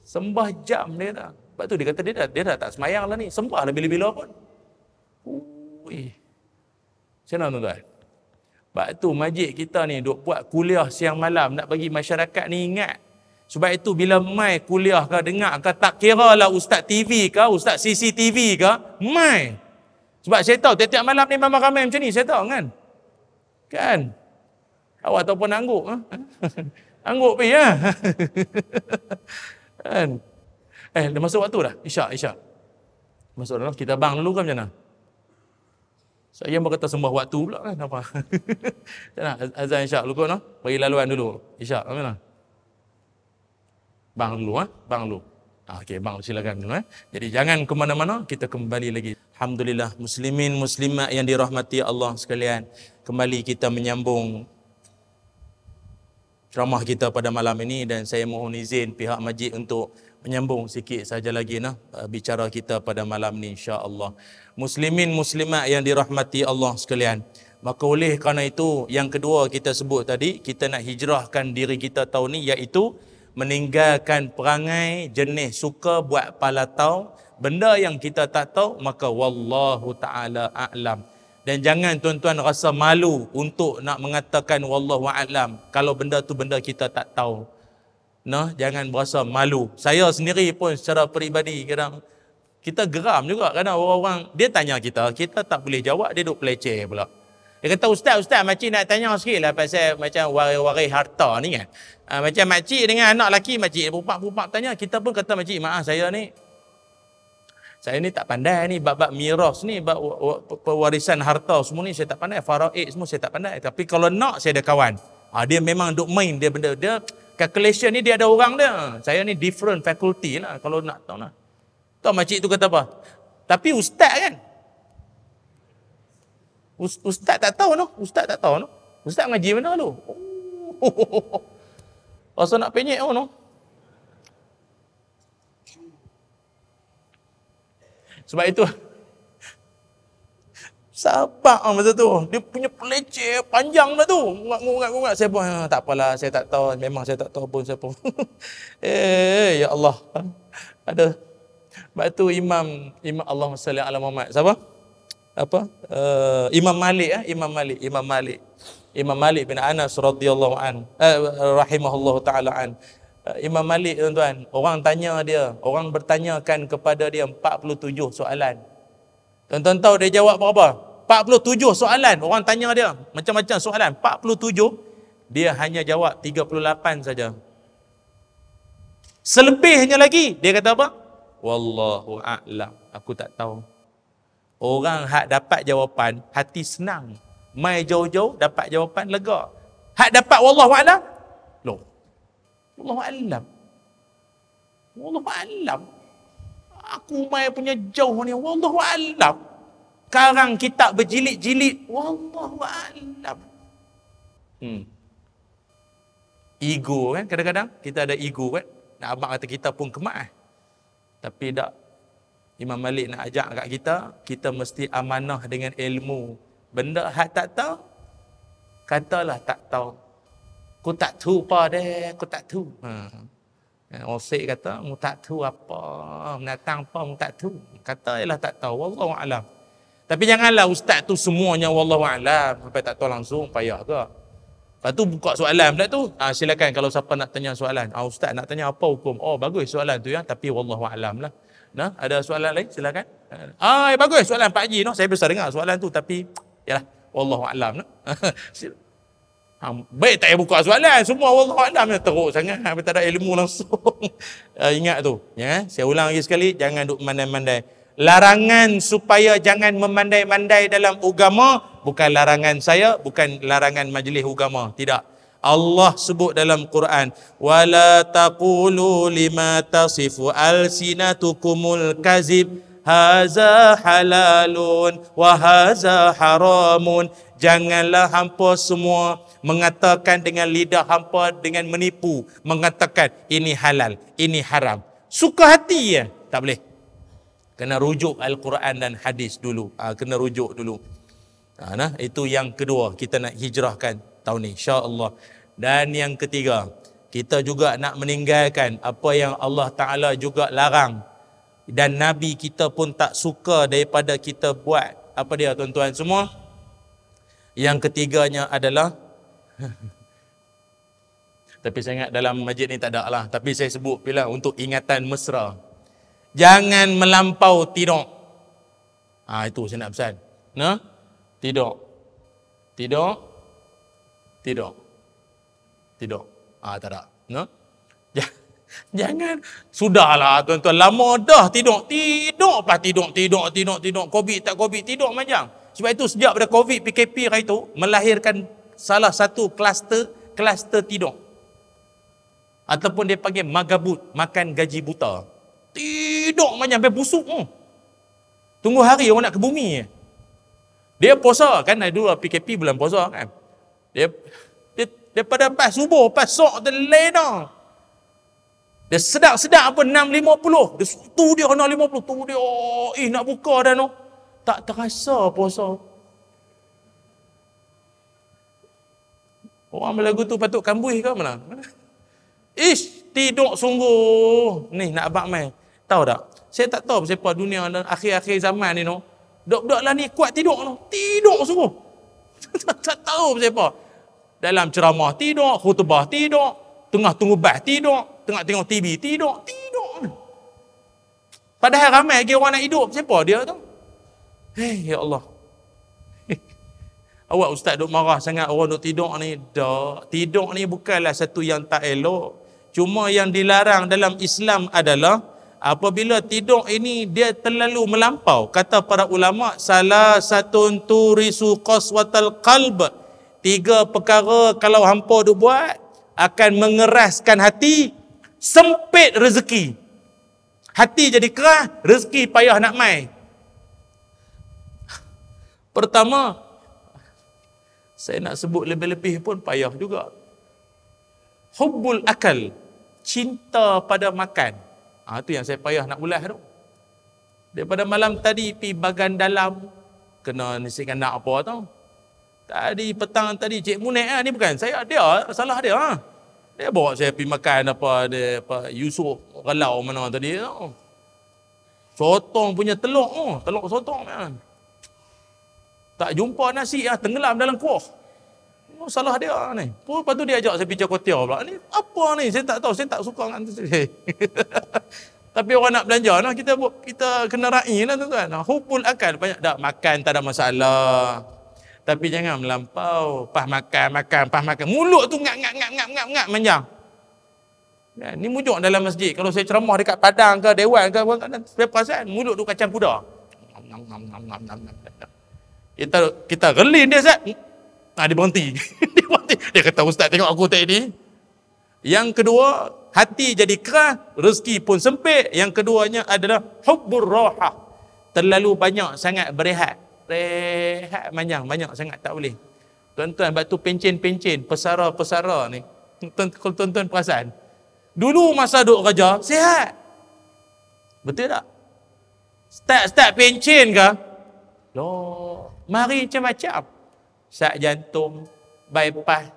Sembah jam dia dah. Sebab tu dia kata dia dah tak semayang lah ni. Sembah lah bila-bila pun. Macam mana tuan-tuan? Sebab tu majlis kita ni duk buat kuliah siang malam nak bagi masyarakat ni ingat. Sebab itu bila mai kuliah ke dengar ke, tak kira lah ustaz TV ke, ustaz CCTV ke, mai. Sebab saya tahu tiap-tiap malam ni memang ramai macam ni, saya tahu kan. Kan? Awak ataupun angguk. Angguk pergi ya. Kan? Dah masuk waktu dah. Isyak. Masuk dalam kita bang dulu kan macam mana? Saya berkata sembah waktu pula kan apa? Azan isyak dulu kan? Bagi laluan dulu. Isyak macam mana? Bang dulu bang dulu. Okey, bang silakan dulu Jadi jangan ke mana-mana, kita kembali lagi. Alhamdulillah, muslimin muslimat yang dirahmati Allah sekalian. Kembali kita menyambung ceramah kita pada malam ini dan saya mohon izin pihak masjid untuk menyambung sikit saja lagi bicara kita pada malam ni insya-Allah. Muslimin muslimat yang dirahmati Allah sekalian. Maka oleh kerana itu yang kedua kita sebut tadi, kita nak hijrahkan diri kita tahun ni, iaitu meninggalkan perangai jenis suka buat palatau, benda yang kita tak tahu, maka wallahu taala a'lam. Dan jangan tuan-tuan rasa malu untuk nak mengatakan wallahu a'lam kalau benda tu benda kita tak tahu. Jangan berasa malu. Saya sendiri pun secara peribadi kadang kita geram juga, kadang orang-orang dia tanya kita tak boleh jawab, dia duk peleceh pula. Dia kata, Ustaz, makcik nak tanya sikit lah pasal macam waris harta ni kan. Macam makcik dengan anak lelaki, makcik pupak tanya, kita pun kata makcik, maaf saya ni tak pandai ni, bab miras ni, bab pewarisan harta semua ni saya tak pandai, faraid semua saya tak pandai. Tapi kalau nak saya ada kawan. Dia memang duk main dia benda, dia calculation ni dia ada orang dia. Saya ni different faculty lah kalau nak tahu lah. Tahu makcik tu kata apa? Tapi ustaz kan? Ustaz tak tahu no. Ustaz ngaji mana tu? Rasa nak penyek no. Sebab itu sabar masa tu. Dia punya peleceh panjang dah tu. Ngak-ngak. Saya pun tak apalah, saya tak tahu. Memang saya tak tahu pun saya pun. Ya Allah. Ada. Sebab tu Imam Allahumma salli ala Muhammad. Siapa? Imam Malik bin Anas radhiyallahu an rahimahullahu taala an. Imam Malik tuan-tuan, orang bertanyakan kepada dia 47 soalan. Tuan-tuan tahu dia jawab berapa? 47 soalan. Orang tanya dia macam-macam soalan, 47, dia hanya jawab 38 saja. Selebihnya lagi dia kata apa? Wallahu a'lam, aku tak tahu. Orang hak dapat jawapan, hati senang. Mai jauh-jauh dapat jawapan, lega. Hak dapat wallahu a'lam, loh. Wallahu a'lam. Aku mai punya jauh ni, wallahu a'lam. Karang kitab berjilid-jilid, wallahu a'lam. Ego kan, kadang-kadang kita ada ego kan. Nak abang kata kita pun kemat. Tapi tak. Imam Malik nak ajak kat kita mesti amanah dengan ilmu. Benda hak tak tahu, katalah tak tahu. Aku tak tahu apa deh, aku tak tahu. Osik kata, mu tak tahu apa, menatang apa, mu tak tahu. Kata ialah tak tahu, wallahu a'lam. Tapi janganlah ustaz tu semuanya wallahu a'lam, sampai tak tahu langsung, payah ke. Lepas tu buka soalan pula tu. Silakan kalau siapa nak tanya soalan. Ustaz nak tanya apa hukum? Oh bagus soalan tu ya, tapi wallahu a'lam lah. Ada soalan lain? Silakan. Bagus soalan Pak Haji. Saya biasa dengar soalan tu, tapi yalah, wallahu a'lam. Baik tak payah buka soalan, semua wallahu a'lam, teruk sangat, tak ada ilmu langsung. Ingat tu. Ya, saya ulang lagi sekali, jangan duk mandai-mandai. Larangan supaya jangan memandai-mandai dalam agama bukan larangan saya, bukan larangan majlis agama. Tidak. Allah sebut dalam Quran, wala taqulu lima tasifu alsinatukumul kazib haza halalun wa haza haramun. Janganlah hampa semua mengatakan dengan lidah hampa dengan menipu, mengatakan ini halal, ini haram. Suka hati ya, tak boleh. Kena rujuk Al-Quran dan hadis dulu. Kena rujuk dulu. Nah, itu yang kedua kita nak hijrahkan tahun ni, insya-Allah. Dan yang ketiga, kita juga nak meninggalkan apa yang Allah Ta'ala juga larang dan Nabi kita pun tak suka daripada kita buat. Apa dia tuan-tuan semua? Yang ketiganya adalah tapi saya ingat dalam masjid ni tak ada lah, tapi saya sebut bila untuk ingatan mesra. Jangan melampau tidur. Itu saya nak pesan. Nah, tidur. Tak ada. No? Jangan. Sudahlah tuan-tuan. Lama dah tidur. Covid tak Covid. Tidur macam. Sebab itu sejak pada Covid, PKP hari itu, melahirkan salah satu kluster tidur. Ataupun dia panggil magabut, makan gaji buta. Tidur macam sampai busuk. Tunggu hari orang nak ke bumi. Dia puasa kan, dulu PKP bulan puasa kan. Dia pada pas subuh, pas sok terlena. Dia sedap-sedap apa 6.50. Dia 6.50. Tu dia nak buka dah no. Tak terasa puasa. Orang berlagu tu patut kambuih ke mana? Tidur sungguh. Ni nak abang mai. Tahu tak? Saya tak tahu siapa dunia dan akhir-akhir zaman ni no. Budak-budak lah ni kuat tidur no. Tidur sungguh. Tak tahu siapa. Dalam ceramah tidur, khutbah tidur, tengah tunggu bas tidur, tengah tengok TV tidur. Padahal ramai lagi orang nak hidup. Siapa dia tu? Ya Allah. Awak ustaz duk marah sangat orang duk tidur ni. Tidur ni bukanlah satu yang tak elok. Cuma yang dilarang dalam Islam adalah apabila tidur ini dia terlalu melampau. Kata para ulama, salah satun turisu qaswatal qalb. 3 perkara kalau hampa duk buat akan mengeraskan hati, sempit rezeki. Hati jadi keras, rezeki payah nak mai. Pertama, saya nak sebut lebih-lebih pun payah juga. Hubbul akal, cinta pada makan. Itu yang saya payah nak ulas tu. Daripada malam tadi pergi bagan dalam, kena nasikan nak apa tau. Tadi petang tadi Cik Munek ni bukan saya, dia salah dia. Dia bawa saya pergi makan apa Yusuf Relau mana tadi tau. Sotong punya telur sotong kan. Tak jumpa nasi tenggelam dalam kuah. Salah dia ni. Lepas tu dia ajak saya pergi Cokotiau pula. Ni apa ni? Saya tak tahu, saya tak suka dengan tu. Tapi orang nak belanja nah, kita kena raih lah tuan-tuan. Hubul akal banyak dak makan tak ada masalah. Tapi jangan melampau, pas makan. Mulut tu ngap manjang. Ya, ni mujuk dalam masjid. Kalau saya ceramah dekat padang ke dewan ke, saya perasan mulut tu kacang kuda. Kita relin dia Ustaz. Dia berhenti. Dia kata ustaz tengok aku tadi. Yang kedua, hati jadi keras, rezeki pun sempit. Yang keduanya adalah hubbur rahah. Terlalu banyak sangat berehat. Rehat banyak sangat tak boleh. Tuan-tuan, batu pencen-pencen, pesara-pesara ni. Kalau tuan-tuan perasan, dulu masa duk kerja, sihat. Betul tak? Start pencen ke? Loh, mari macam-macam. Sak jantung, bypass,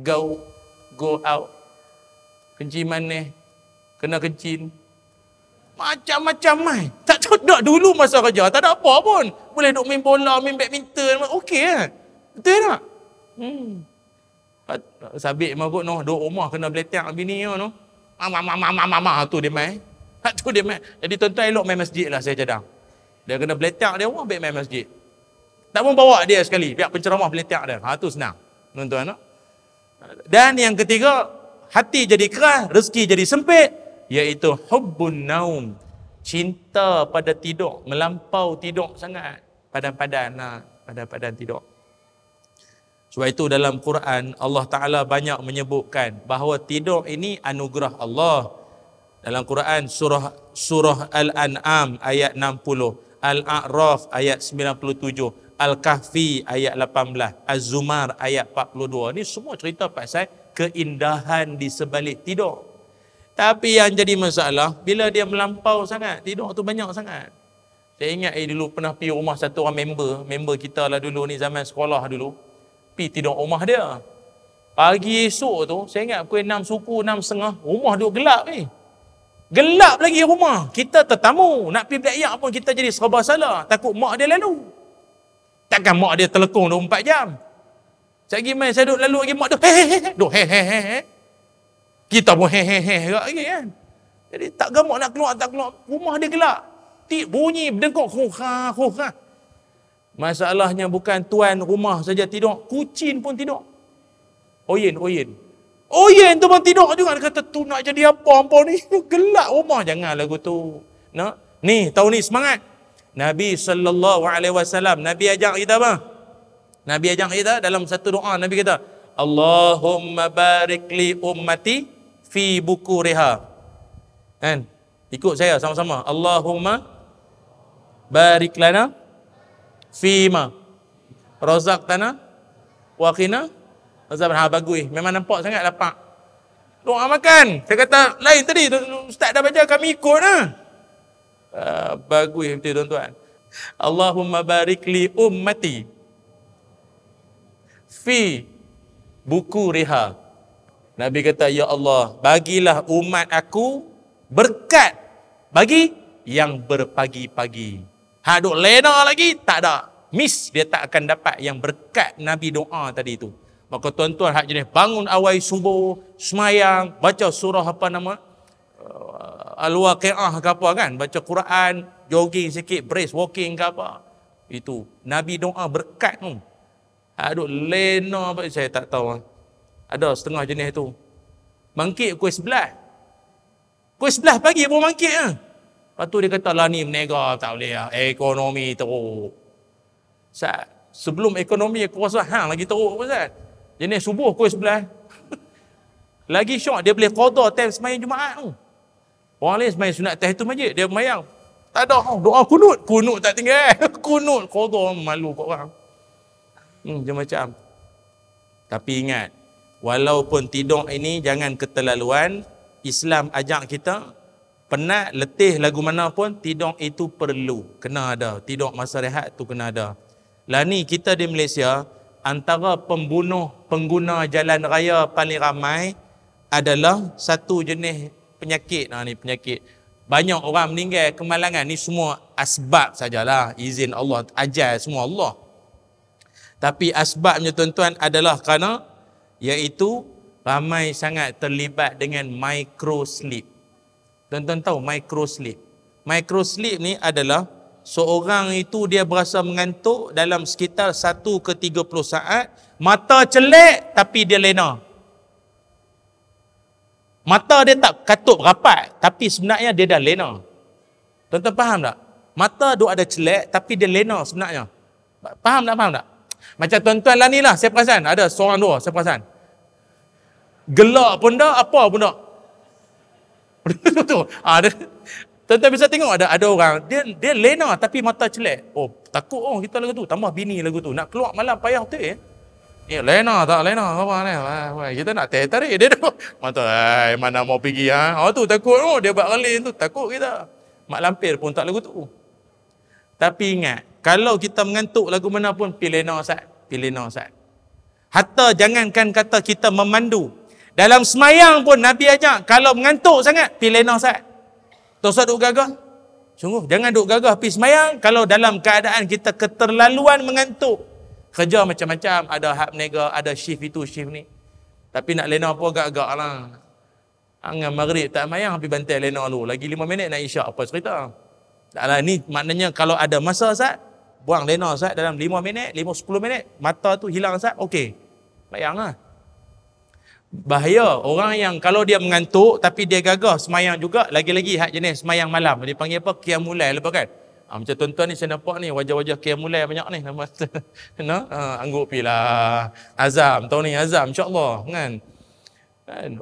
go out. Kencing manis, kena kencing. Macam-macam mai. Tak tahu dak dulu masa kerja, tak ada apa pun. Boleh duk main bola, main badminton, okey kan? Betul tak? Sabik mabuk noh, duk rumah kena beletak bini noh. Mama tu dia mai. Tu dia mai. Jadi tuan-tuan elok main masjid lah saya cadang. Dia kena beletak dia rumah, baik main masjid. Tak pun bawa dia sekali, pihak penceramah beletak dia. Tu senang. Tuan-tuan no? Dan yang ketiga, hati jadi keras, rezeki jadi sempit, iaitu hubbun naum, cinta pada tidur, melampau tidur sangat, padan-padan tidur. Sebab itu dalam Quran Allah Ta'ala banyak menyebutkan bahawa tidur ini anugerah Allah. Dalam Quran surah Al-An'am ayat 60, Al-A'raf ayat 97, Al-Kahfi ayat 18, Az-Zumar ayat 42. Ini semua cerita pasal keindahan di sebalik tidur. Tapi yang jadi masalah, bila dia melampau sangat, tidur tu banyak sangat. Saya ingat dulu pernah pergi rumah satu orang member kita lah dulu ni, zaman sekolah dulu. Pergi tidur rumah dia. Pagi esok tu, saya ingat pukul 6 suku, 6.30, rumah duk gelap ni. Gelap lagi rumah. Kita tetamu. Nak pergi belayak pun kita jadi serba salah. Takut mak dia lalu. Takkan mak dia telekung 24 jam. Sekali main saya duduk lalu lagi mak dia duk kita pun lagi kan. Jadi tak gamak nak keluar, tak keluar. Rumah dia gelap. Bunyi berdengkok khukha. Masalahnya bukan tuan rumah saja tidur, kucing pun tidur. Oyen tu pun tidur juga. Dia kata tu nak jadi apa ni? Gelap rumah. Jangan lagu tu. Nah, ni tahu ni semangat. Nabi SAW, Nabi ajak kita apa? Nabi ajak kita dalam satu doa. Nabi kata, Allahumma barik li ummati fi bukuriha. Kan? Ikut saya sama-sama. Allahumma barik lana fima razaqtana wa qina azaban. Bagus. Memang nampak sangat lapak. Doa makan. Saya kata lain tadi. Ustaz dah baca, kami ikut lah. Bagus betul tuan-tuan. Allahumma barik li ummati fi bukuriha. Nabi kata, ya Allah, bagilah umat aku berkat bagi yang berpagi-pagi. Duk lena lagi, tak ada. Miss, dia tak akan dapat yang berkat Nabi doa tadi tu. Maka tuan-tuan hak jenis bangun awal subuh, semayang, baca surah apa nama? Al-Waqi'ah ke apa kan? Baca Quran, jogging sikit, brisk walking ke apa. Itu. Nabi doa berkat tu. Duk lena apa, saya tak tahu. Ada setengah jenis tu. Mangkit pukul 11. Pukul 11 pagi pun mangkit lah. Lepas tu dia kata lah ni menega, tak boleh lah. Ekonomi teruk. Sebelum ekonomi aku rasa hang lagi teruk pun Ustaz. Jenis subuh pukul 11. Lagi syok dia boleh qada time sembahyang Jumaat tu. Orang lain sembahyang sunat tahiyatul masjid, dia sembahyang. Tak ada doa kunut tak tinggal. Kunut qada, malu kat orang. Macam. Tapi ingat, walaupun tidur ini jangan keterlaluan. Islam ajak kita, penat, letih lagu mana pun, tidur itu perlu. Kena ada. Tidur masa rehat tu kena ada. Lah ni kita di Malaysia, antara pengguna jalan raya paling ramai adalah satu jenis penyakit. Ni penyakit. Banyak orang meninggal kemalangan. Ni semua asbab sajalah. Izin Allah. Ajar semua Allah. Tapi asbabnya tuan-tuan adalah kerana iaitu ramai sangat terlibat dengan microsleep. Tuan-tuan tahu microsleep. Microsleep ni adalah seorang itu dia berasa mengantuk dalam sekitar 1 ke 30 saat, mata celek tapi dia lena. Mata dia tak katup rapat tapi sebenarnya dia dah lena. Tuan-tuan faham tak? Mata duk ada celek tapi dia lena sebenarnya. Faham tak? Macam tuan-tuan lah ni lah, saya perasan ada seorang dua, saya perasan. Gelak pun dah, apa pun dah. Tuan-tuan bisa tengok ada orang dia lena tapi mata celek. Oh, takut kita lagu tu, tambah bini lagu tu. Nak keluar malam payah betul lena tak lena apa ni. Kita nak tarik dia tu. Mata mana mau pergi tu takut dia buat relin tu, takut kita. Mak lampir pun tak lagu tu. Tapi ingat, kalau kita mengantuk lagu mana pun pilih lena Ustaz. Hatta jangankan kata kita memandu. Dalam semayang pun Nabi ajak, kalau mengantuk sangat, pergi lena Ustaz. Tak usah duk gagah. Sungguh, jangan duk gagah pergi semayang. Kalau dalam keadaan kita keterlaluan mengantuk. Kerja macam-macam, ada hak menega, ada shift itu, shift ni. Tapi nak lena pun agak-agak lah. Angan maghrib tak semayang, pergi bantai lena dulu. Lagi 5 minit nak isyak, apa cerita? Taklah, ni maknanya kalau ada masa Ustaz, buang lena Ustaz dalam 5 minit, 5-10 minit, mata tu hilang Ustaz, okey. Semayang lah. Bahaya orang yang kalau dia mengantuk tapi dia gagah semayang juga, lagi-lagi hak jenis semayang malam. Dia panggil apa? Qiyamul lail apa kan? Macam tuan-tuan ni saya nampak ni wajah-wajah Qiyamul banyak ni nama no? Angguk pilah azam tahun ni azam insya-Allah kan.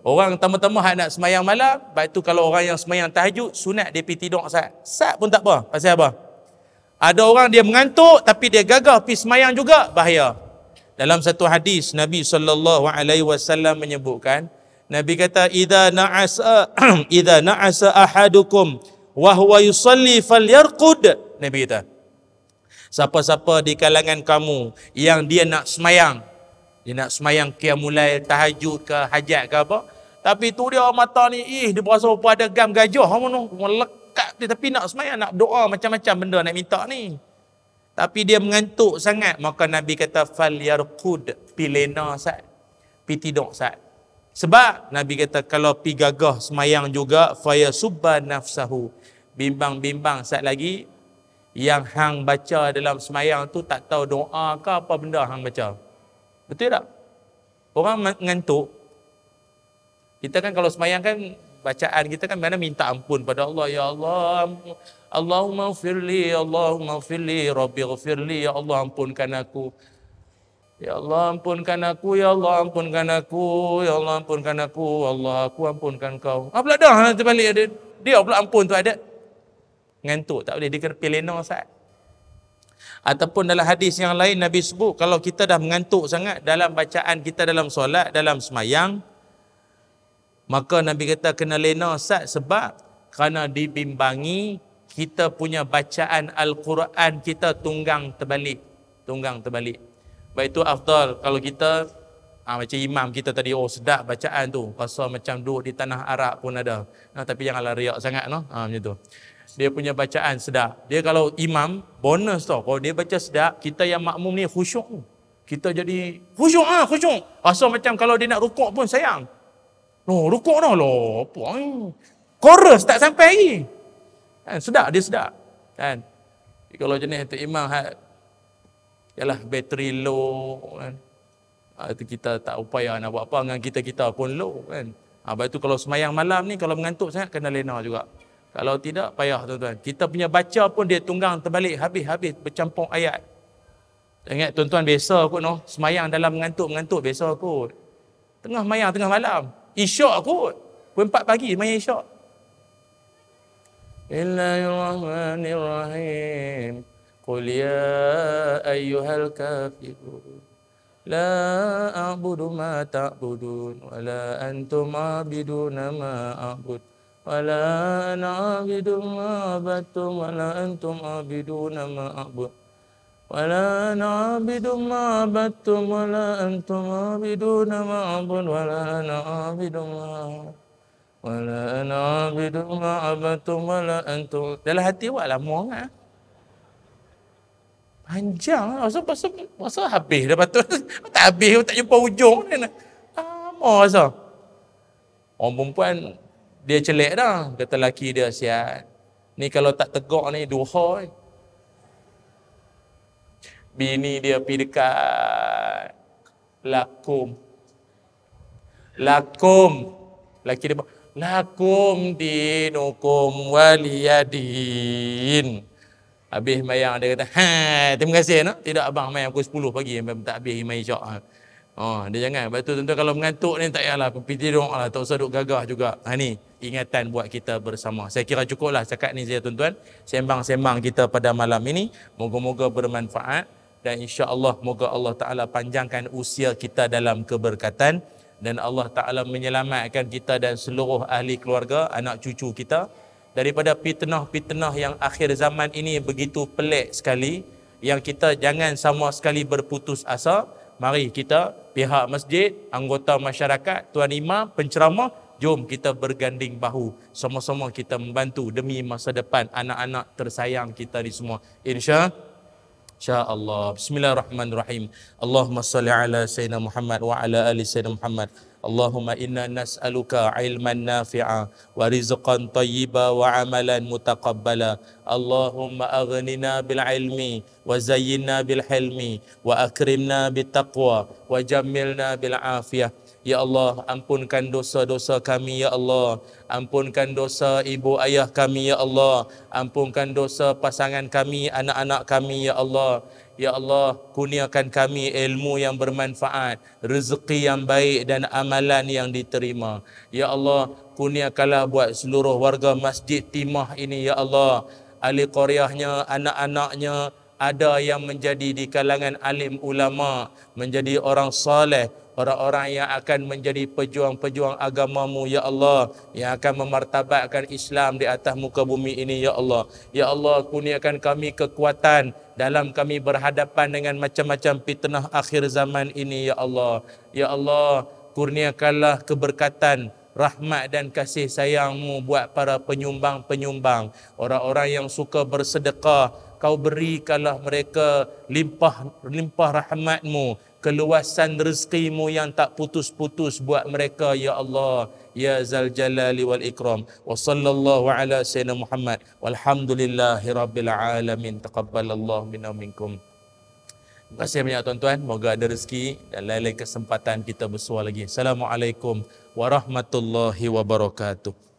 Orang tama-tama hak nak semayang malam, baik tu kalau orang yang semayang tahajud sunat dia pergi tidur sat pun tak apa. Pasal apa? Ada orang dia mengantuk tapi dia gagah pergi semayang juga, bahaya. Dalam satu hadis Nabi SAW menyebutkan, Nabi kata idza na'asa ahadukum wa huwa yusalli falyarqud. Nabi kata, siapa-siapa di kalangan kamu yang dia nak semayang, dia nak semayang qiyamul lail, tahajud ke hajat ke apa, tapi tu dia mata ni dia berasa apa ada gam gajah melekat dia, tapi nak semayang, nak doa macam-macam benda nak minta ni, tapi dia mengantuk sangat, maka Nabi kata falyarqud, pi lena sat, pi tidur sat. Sebab Nabi kata kalau pi gagah semayang juga fayasubba nafsahu, bimbang-bimbang sat lagi yang hang baca dalam semayang tu tak tahu doa ke apa benda hang baca. Betul tak? Orang mengantuk. Kita kan kalau semayang kan bacaan kita kan mana minta ampun pada Allah. Ya Allah, Allahumma firli, Allahumma firli, Rabbi ghafirli, ya Allah ampunkan aku. Ya Allah ampunkan aku, ya Allah ampunkan aku, ya Allah ampunkan aku, Allah aku ampunkan kau. Pula dah terbalik dia pula ampun tu ada. Ngantuk tak boleh, dia kena pilena saat. Ataupun dalam hadis yang lain Nabi sebut kalau kita dah mengantuk sangat dalam bacaan kita dalam solat, dalam semayang, maka Nabi kata kena lena sat, sebab kerana dibimbangi kita punya bacaan Al-Quran kita tunggang terbalik. Baik itu afdal kalau kita macam imam kita tadi, sedap bacaan tu, rasa macam duduk di tanah Arab pun ada. Tapi janganlah riak sangat macam tu. Dia punya bacaan sedap. Dia kalau imam bonus tau, kalau dia baca sedap, kita yang makmum ni khusyuk. Kita jadi khusyuk. Rasa macam kalau dia nak rukuk pun sayang. Rukuk dah lah. Apa ni? Chorus tak sampai lagi. Sedap, dia sedap. Kan? Kalau jenis tu imam yalah bateri low kan. Itu kita tak upaya nak buat apa dengan kita pun low kan. Lepas tu kalau semayang malam ni kalau mengantuk sangat kena lena juga. Kalau tidak payah tuan-tuan. Kita punya baca pun dia tunggang terbalik, habis bercampur ayat. Ingat tuan-tuan biasa kot semayang dalam mengantuk biasa kot. Tengah mayang tengah malam. Isyak kot. Pukul 4 pagi mayang isyak. Bismillahirrahmanirrahim. Qul ya ayyuhal kafirun. La a'budu ma ta'budun. Wa la antum a'biduna ma a'bud. Wa la ana a'budu ma abattum. Wa la antum a'biduna ma a'bud. Wa la ana a'budu ma abattum. Wa la antum a'biduna ma a'bud. Wa la ana a'budu ma abattum. Wa la antum. Dalam hati awak lah muang panjang. Masa habis dah patut. Tak habis, tak jumpa ujung. Lama rasa. Orang perempuan, dia celek dah. Kata lelaki dia, sihat. Ni kalau tak tegak ni, duha. Bini dia pergi dekat. Lakum. Lelaki dia, lakum dinukum waliyadin. Habis mayang dia kata, terima kasih tidak abang mayang pukul 10 pagi tak habis mai isyak. Dia jangan. Lepas tu tuan-tuan kalau mengantuk ni tak payahlah pergi tidur lah, tak usah duk gagah juga. Ni ingatan buat kita bersama. Saya kira cukuplah cakap ni saya tuan-tuan. Sembang-sembang kita pada malam ini. Moga-moga bermanfaat dan insya-Allah moga Allah Taala panjangkan usia kita dalam keberkatan dan Allah Taala menyelamatkan kita dan seluruh ahli keluarga, anak cucu kita daripada fitnah-fitnah yang akhir zaman ini begitu pelik sekali, yang kita jangan sama sekali berputus asa. Mari kita, pihak masjid, anggota masyarakat, tuan imam, penceramah, jom kita berganding bahu, sama-sama kita membantu demi masa depan anak-anak tersayang kita ni semua. InsyaAllah. Bismillahirrahmanirrahim. Allahumma salli ala Sayyidina Muhammad wa ala ali Sayyidina Muhammad. Allahumma inna nas'aluka ilman nafi'a wa rizqan tayyiba wa amalan mutaqabbala. Allahumma aghnina bil ilmi wa zayyinna bil hilmi wa akrimna bit taqwa wa jammilna bil afiyah. Ya Allah, ampunkan dosa-dosa kami ya Allah. Ampunkan dosa ibu ayah kami ya Allah. Ampunkan dosa pasangan kami, anak-anak kami ya Allah. Ya Allah, kurniakan kami ilmu yang bermanfaat, rezeki yang baik dan amalan yang diterima. Ya Allah, kurniakanlah buat seluruh warga Masjid Timah ini ya Allah. Ahli qaryahnya, anak-anaknya, ada yang menjadi di kalangan alim ulama, menjadi orang saleh, orang-orang yang akan menjadi pejuang-pejuang agamamu ya Allah, yang akan memartabatkan Islam di atas muka bumi ini ya Allah. Ya Allah, kurniakan kami kekuatan dalam kami berhadapan dengan macam-macam fitnah akhir zaman ini ya Allah. Ya Allah, kurniakanlah keberkatan, rahmat dan kasih sayangmu buat para penyumbang-penyumbang, orang-orang yang suka bersedekah. Kau berikanlah mereka limpah rahmatmu, keluasan rezekimu yang tak putus-putus buat mereka ya Allah, ya Zal Jalali wal Ikram. Wa sallallahu ala sayyidina Muhammad walhamdulillahi rabbil alamin. Taqabbalallahu minna minkum. Terima kasih banyak tuan-tuan. Moga ada rezeki dan lain-lain kesempatan kita bersua lagi. Assalamualaikum warahmatullahi wabarakatuh.